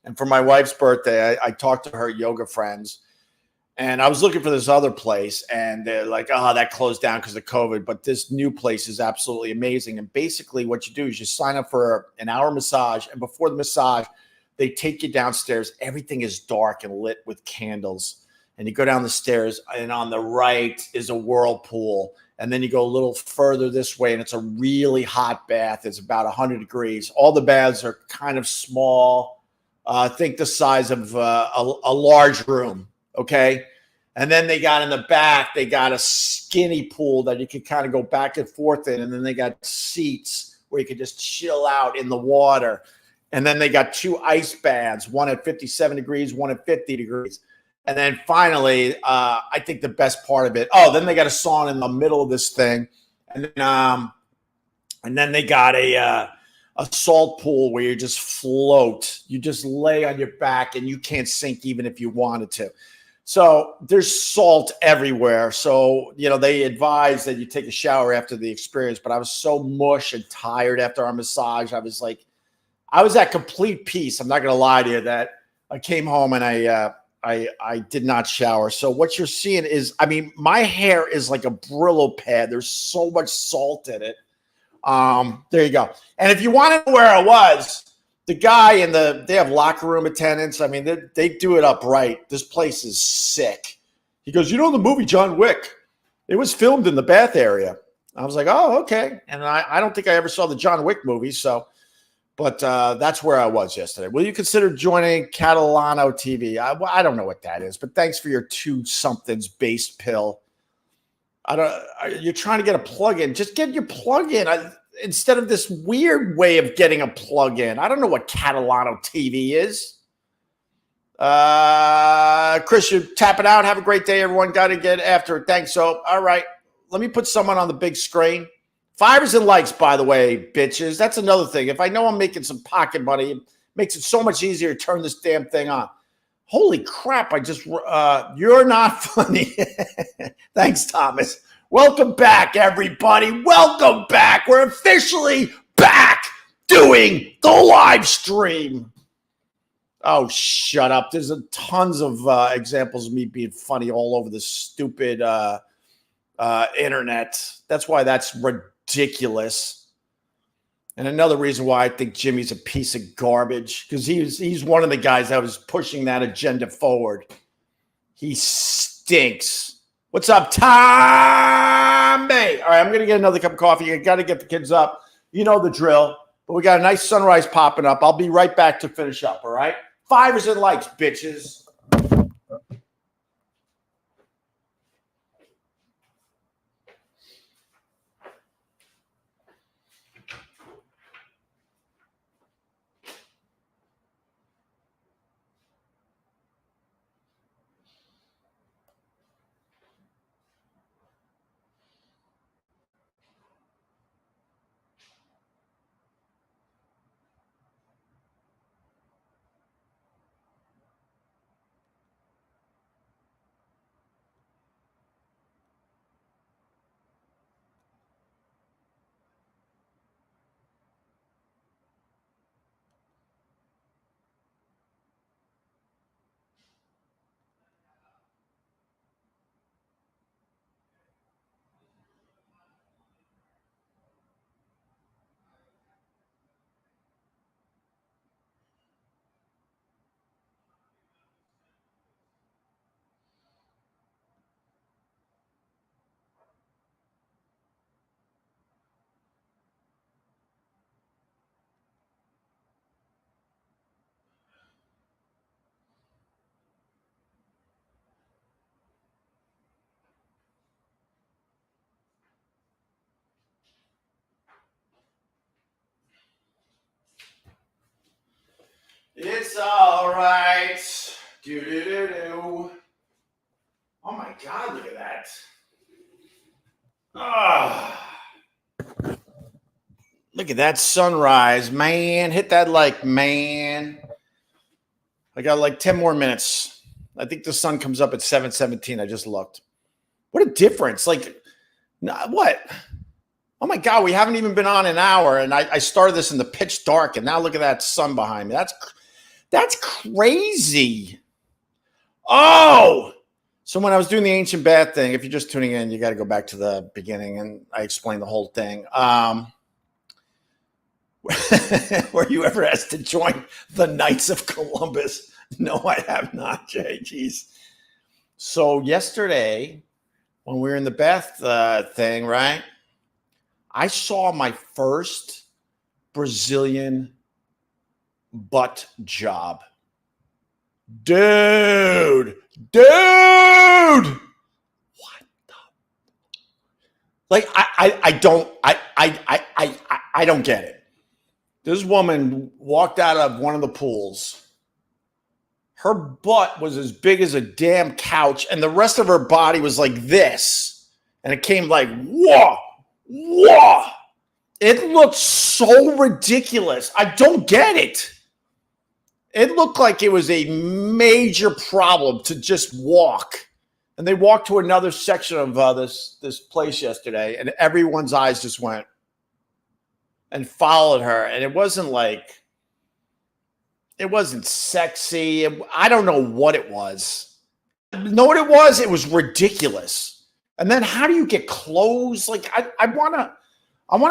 And for my wife's birthday, I talked to her yoga friends, and I was looking for this other place, and they're like, "Oh, that closed down because of COVID." But this new place is absolutely amazing. And basically, what you do is you sign up for an hour massage, and before the massage, they take you downstairs. Everything is dark and lit with candles. And you go down the stairs, and on the right is a whirlpool. And then you go a little further this way, and it's a really hot bath. It's about 100 degrees. All the baths are kind of small. Think the size of a large room, okay? And then they got in the back, they got a skinny pool that you can kind of go back and forth in. And then they got seats where you can just chill out in the water. And then they got 2 ice baths, one at 57 degrees, one at 50 degrees. And then finally, I think the best part of it. Oh, then they got a sauna in the middle of this thing, and then they got a salt pool where you just float. You just lay on your back, and you can't sink even if you wanted to. So there's salt everywhere. So they advise that you take a shower after the experience. But I was so mush and tired after our massage. I was at complete peace. I'm not going to lie to you that I came home and I did not shower. So what you're seeing is, my hair is like a Brillo pad. There's so much salt in it. There you go. And if you want to know where I was, the guy they have locker room attendants. They do it up right. This place is sick. He goes, the movie John Wick, it was filmed in the bath area. I was like, oh, okay. And I don't think I ever saw the John Wick movie. But that's where I was yesterday. Will you consider joining Catalano TV? I don't know what that is, but thanks for your 2 somethings based pill. You're trying to get a plug-in. Just get your plug-in instead of this weird way of getting a plug-in. I don't know what Catalano TV is. Chris, you tap it out. Have a great day, everyone. Got to get after it. Thanks. So, all right. Let me put someone on the big screen. Fivers and likes, by the way, bitches. That's another thing. If I know I'm making some pocket money, it makes it so much easier to turn this damn thing on. Holy crap, you're not funny. Thanks, Thomas. Welcome back, everybody. Welcome back. We're officially back doing the live stream. Oh, shut up. There's tons of examples of me being funny all over this stupid internet. That's why that's ridiculous. And another reason why I think Jimmy's a piece of garbage, because he's one of the guys that was pushing that agenda forward. He stinks. What's up, Tom? Hey, all right, I'm going to get another cup of coffee. I got to get the kids up. You know the drill. But we got a nice sunrise popping up. I'll be right back to finish up, all right? Fivers and likes, bitches. it's all right. Do. Oh my God, look at that. Ah. Look at that sunrise, man. Hit that like, man. I got like 10 more minutes. I think the sun comes up at 7:17. I just looked. What a difference. Like, what? Oh my God, we haven't even been on an hour. And I started this in the pitch dark. And now look at that sun behind me. That's crazy. Oh, so when I was doing the ancient bath thing, if you're just tuning in, you got to go back to the beginning. And I explained the whole thing. Were you ever asked to join the Knights of Columbus? No, I have not, Jay. Jeez. So yesterday, when we were in the bath thing, right, I saw my first Brazilian butt job. Dude. What the? Like, I don't get it. This woman walked out of one of the pools. Her butt was as big as a damn couch, and the rest of her body was like this. And it came like, whoa. It looked so ridiculous. I don't get it. It looked like it was a major problem to just walk. And they walked to another section of this place yesterday, and everyone's eyes just went and followed her. And it wasn't sexy. I don't know what it was. You know what it was? It was ridiculous. And then how do you get clothes? Like, I want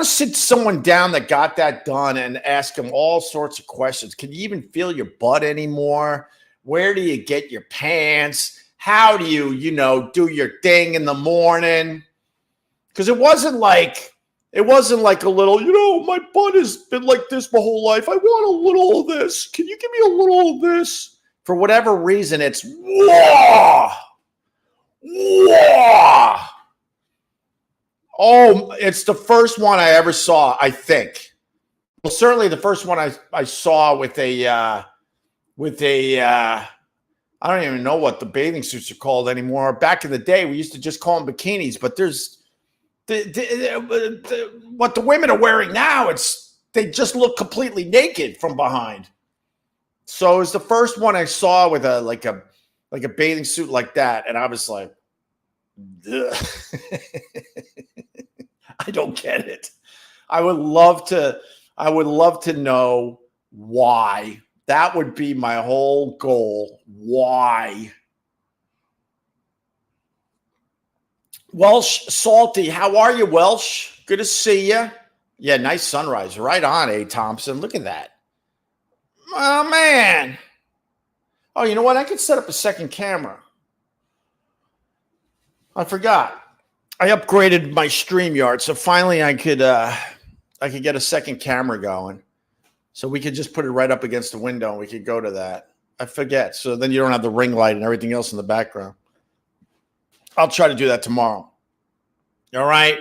to sit someone down that got that done and ask them all sorts of questions. Can you even feel your butt anymore? Where do you get your pants? How do you, do your thing in the morning? Because it wasn't like a little, my butt has been like this my whole life. I want a little of this. Can you give me a little of this? For whatever reason, it's whoa. Oh, it's the first one I ever saw, I think. Well, certainly the first one I saw with a I don't even know what the bathing suits are called anymore. Back in the day, we used to just call them bikinis, but there's what the women are wearing now, they just look completely naked from behind. So it was the first one I saw with a bathing suit like that, and I was like, I don't get it. I would love to know why. That would be my whole goal. Why? Welsh Salty, how are you, Welsh? Good to see you. Yeah, nice sunrise. Right on, A. Thompson. Look at that. Oh, man. Oh, you know what? I could set up a second camera. I forgot. I upgraded my StreamYard, so finally I could get a second camera going. So we could just put it right up against the window and we could go to that. I forget. So then you don't have the ring light and everything else in the background. I'll try to do that tomorrow. All right.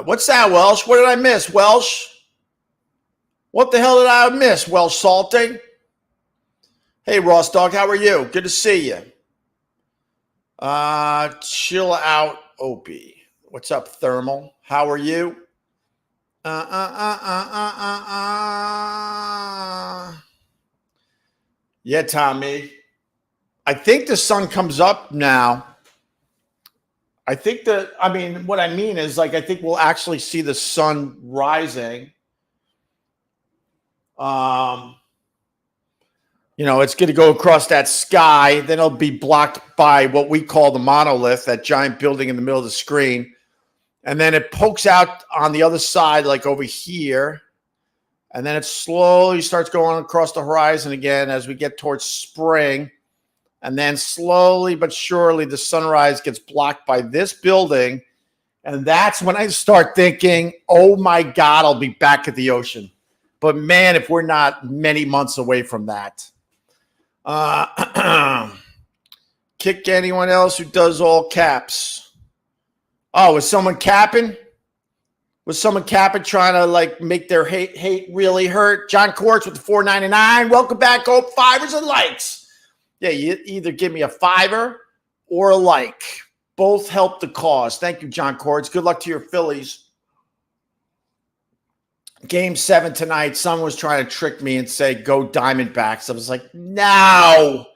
What's that, Welsh? What did I miss, Welsh? What the hell did I miss, Welsh Salty? Hey, Ross Dog, how are you? Good to see you. Chill out, Opie. What's up, Thermal? How are you? Yeah, Tommy. I think the sun comes up now. What I mean is, I think we'll actually see the sun rising. It's going to go across that sky. Then it'll be blocked by what we call the monolith, that giant building in the middle of the screen. And then it pokes out on the other side, like over here. And then it slowly starts going across the horizon again as we get towards spring. And then slowly but surely the sunrise gets blocked by this building. And that's when I start thinking, oh my God, I'll be back at the ocean. But man, if we're not many months away from that. Kick anyone else who does all caps. Oh, is someone capping? Was someone capping trying to like make their hate really hurt? John Quartz with the $4.99. Welcome back, Hope. Fivers and likes. Yeah, you either give me a fiver or a like. Both help the cause. Thank you, John Quartz. Good luck to your Phillies. Game 7 tonight. Someone was trying to trick me and say, go Diamondbacks. I was like, no.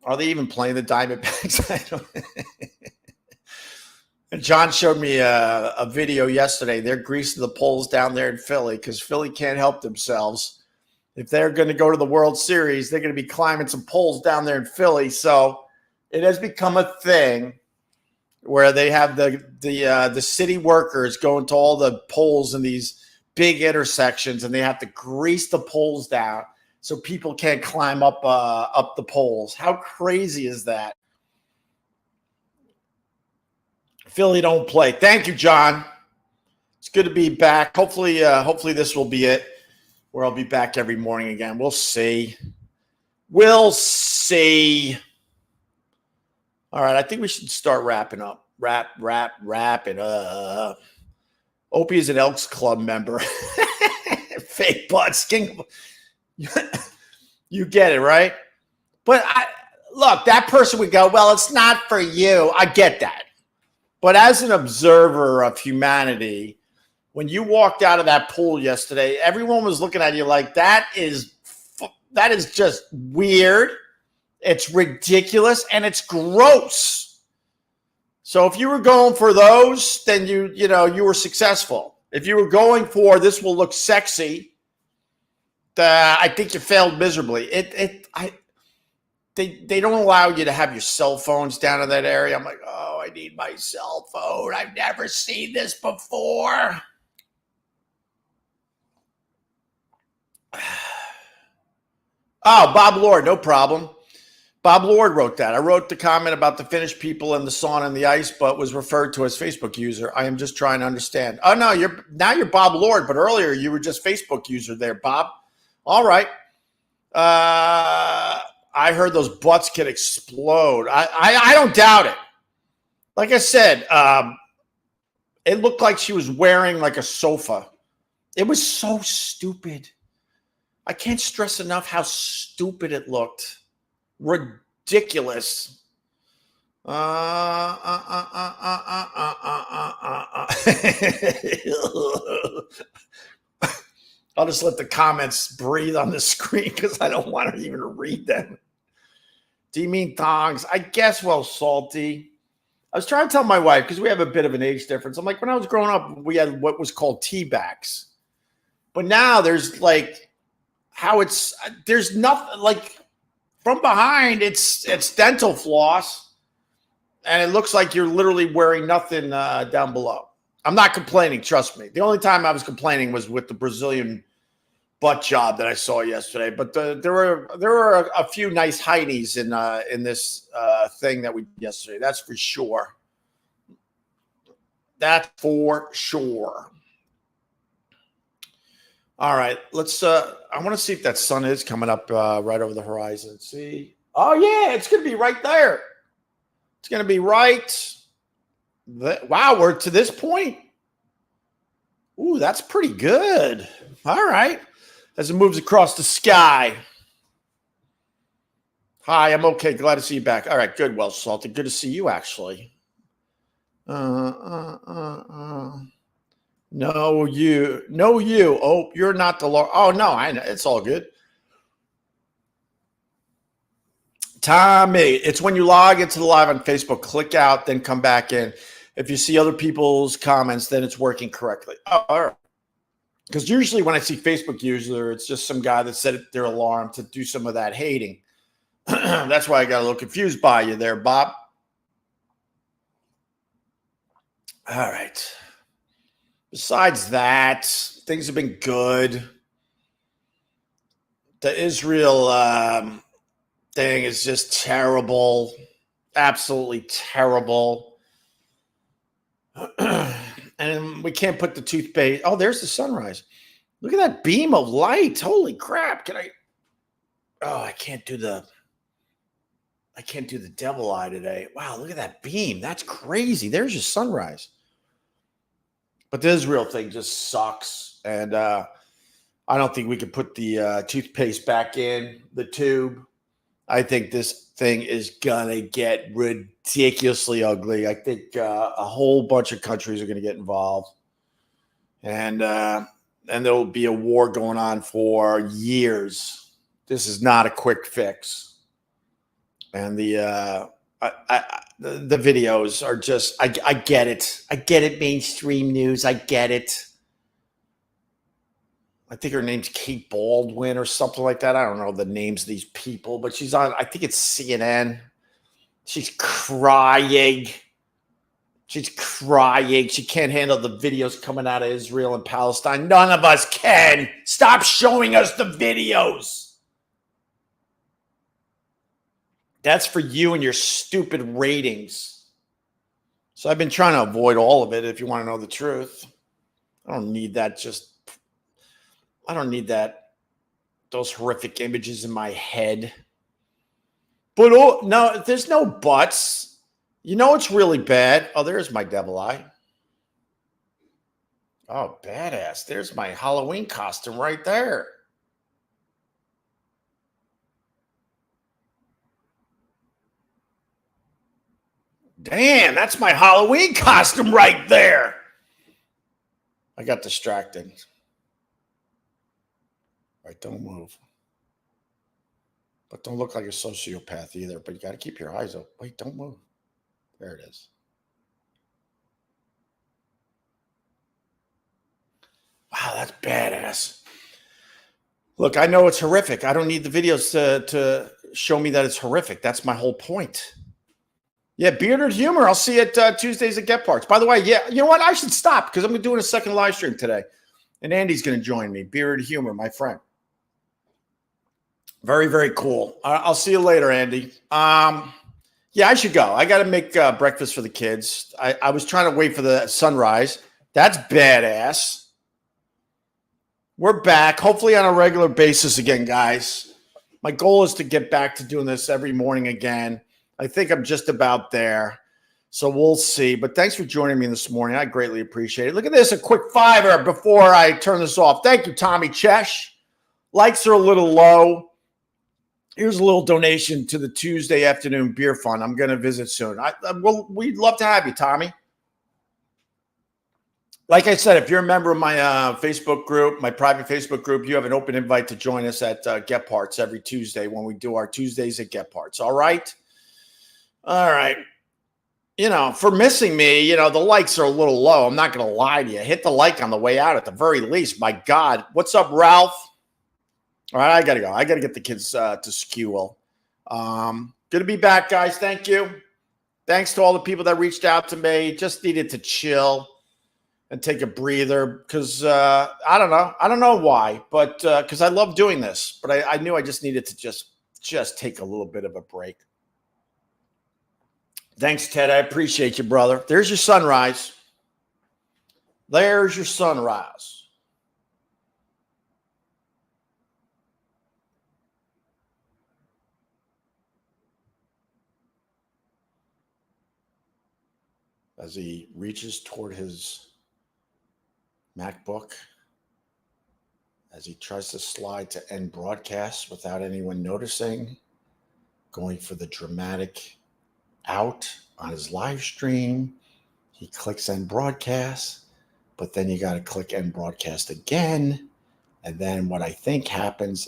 Are they even playing the Diamondbacks? I don't. And John showed me a video yesterday. They're greasing the poles down there in Philly because Philly can't help themselves. If they're going to go to the World Series, they're going to be climbing some poles down there in Philly. So it has become a thing where they have the city workers going to all the poles in these big intersections, and they have to grease the poles down so people can't climb up the poles. How crazy is that? Philly don't play. Thank you, John. It's good to be back. Hopefully this will be it, where I'll be back every morning again. We'll see. We'll see. All right, I think we should start wrapping up. Wrap it up. Opie is an Elks Club member. Fake buttskin. You get it, right? But look, that person would go, well, it's not for you. I get that. But as an observer of humanity, when you walked out of that pool yesterday, everyone was looking at you like, that is just weird. It's ridiculous, and it's gross. So if you were going for those, then you were successful. If you were going for this will look sexy, I think you failed miserably. They don't allow you to have your cell phones down in that area. I'm like, oh, I need my cell phone. I've never seen this before. Oh, Bob Lord, no problem. Bob Lord wrote that. I wrote the comment about the Finnish people and the sauna and the ice, but was referred to as Facebook user. I am just trying to understand. Oh, no, you're Bob Lord, but earlier you were just Facebook user there, Bob. All right. I heard those butts can explode. I don't doubt it. Like I said, it looked like she was wearing like a sofa. It was so stupid. I can't stress enough how stupid it looked. Ridiculous. I'll just let the comments breathe on the screen because I don't want to even read them. Do you mean thongs? I guess, well, salty. I was trying to tell my wife, because we have a bit of an age difference. I'm like, when I was growing up, we had what was called tea bags. But now there's like there's nothing like from behind. It's dental floss, and it looks like you're literally wearing nothing down below. I'm not complaining, trust me. The only time I was complaining was with the Brazilian butt job that I saw yesterday. But there were a few nice heighties in this thing that we did yesterday. That's for sure. That's for sure. All right, let's. I want to see if that sun is coming up right over the horizon. See? Oh yeah, it's going to be right there. It's going to be right. Wow, we're to this point. Ooh, that's pretty good. All right, as it moves across the sky. Hi, I'm okay. Glad to see you back. All right, good. Well, Salty, good to see you. Actually. No, you. Oh, you're not the Lord. Oh, no, I know. It's all good. Tommy, it's when you log into the live on Facebook, click out, then come back in. If you see other people's comments, then it's working correctly. Oh, all right. Because usually when I see Facebook user, it's just some guy that set their alarm to do some of that hating. That's why I got a little confused by you there, Bob. All right. Besides that, things have been good. The Israel thing is just terrible. Absolutely terrible. And we can't put the toothpaste. Oh, there's the sunrise. Look at that beam of light. Holy crap. I can't do the devil eye today. Wow, look at that beam. That's crazy. There's your sunrise. But the Israel thing just sucks. And I don't think we could put the toothpaste back in the tube. I think this thing is going to get ridiculously ugly. I think a whole bunch of countries are going to get involved. And there will be a war going on for years. This is not a quick fix. And the videos are just, I get it. I get it, mainstream news. I get it. I think her name's Kate Baldwin or something like that. I don't know the names of these people, but she's on, I think it's CNN. She's crying. She's crying. She can't handle the videos coming out of Israel and Palestine. None of us can. Stop showing us the videos. That's for you and your stupid ratings. So I've been trying to avoid all of it, if you want to know the truth. I don't need that those horrific images in my head. But no, there's no buts. You know it's really bad. Oh, there's my devil eye. Oh, badass. There's my Halloween costume right there. Damn, that's my Halloween costume right there. I got distracted. All right, don't move. But don't look like a sociopath either. But you got to keep your eyes open. Wait, don't move. There it is. Wow, that's badass. Look, I know it's horrific. I don't need the videos to show me that it's horrific. That's my whole point. Yeah, Bearded Humor. I'll see you at Tuesdays at Get Parts. By the way, yeah, you know what? I should stop because I'm doing a second live stream today. And Andy's going to join me. Bearded Humor, my friend. Very, very cool. I'll see you later, Andy. Yeah, I should go. I got to make breakfast for the kids. I was trying to wait for the sunrise. That's badass. We're back, hopefully on a regular basis again, guys. My goal is to get back to doing this every morning again. I think I'm just about there. So we'll see. But thanks for joining me this morning. I greatly appreciate it. Look at this, a quick $5 before I turn this off. Thank you, Tommy Chesh. Likes are a little low. Here's a little donation to the Tuesday afternoon beer fund. I'm going to visit soon. We'd love to have you, Tommy. Like I said, if you're a member of my Facebook group, my private Facebook group, you have an open invite to join us at Get Parts every Tuesday when we do our Tuesdays at Get Parts. All right? All right. You know, for missing me, you know, the likes are a little low. I'm not going to lie to you. Hit the like on the way out at the very least. My God. What's up, Ralph? All right, I got to go. I got to get the kids to school. Good to be back, guys. Thank you. Thanks to all the people that reached out to me. Just needed to chill and take a breather because I don't know. I don't know why, but because I love doing this. But I knew I just needed to just take a little bit of a break. Thanks, Ted. I appreciate you, brother. There's your sunrise. There's your sunrise. As he reaches toward his MacBook, as he tries to slide to end broadcast without anyone noticing, going for the dramatic out on his live stream. He clicks end broadcast, but then you got to click end broadcast again. And then what I think happens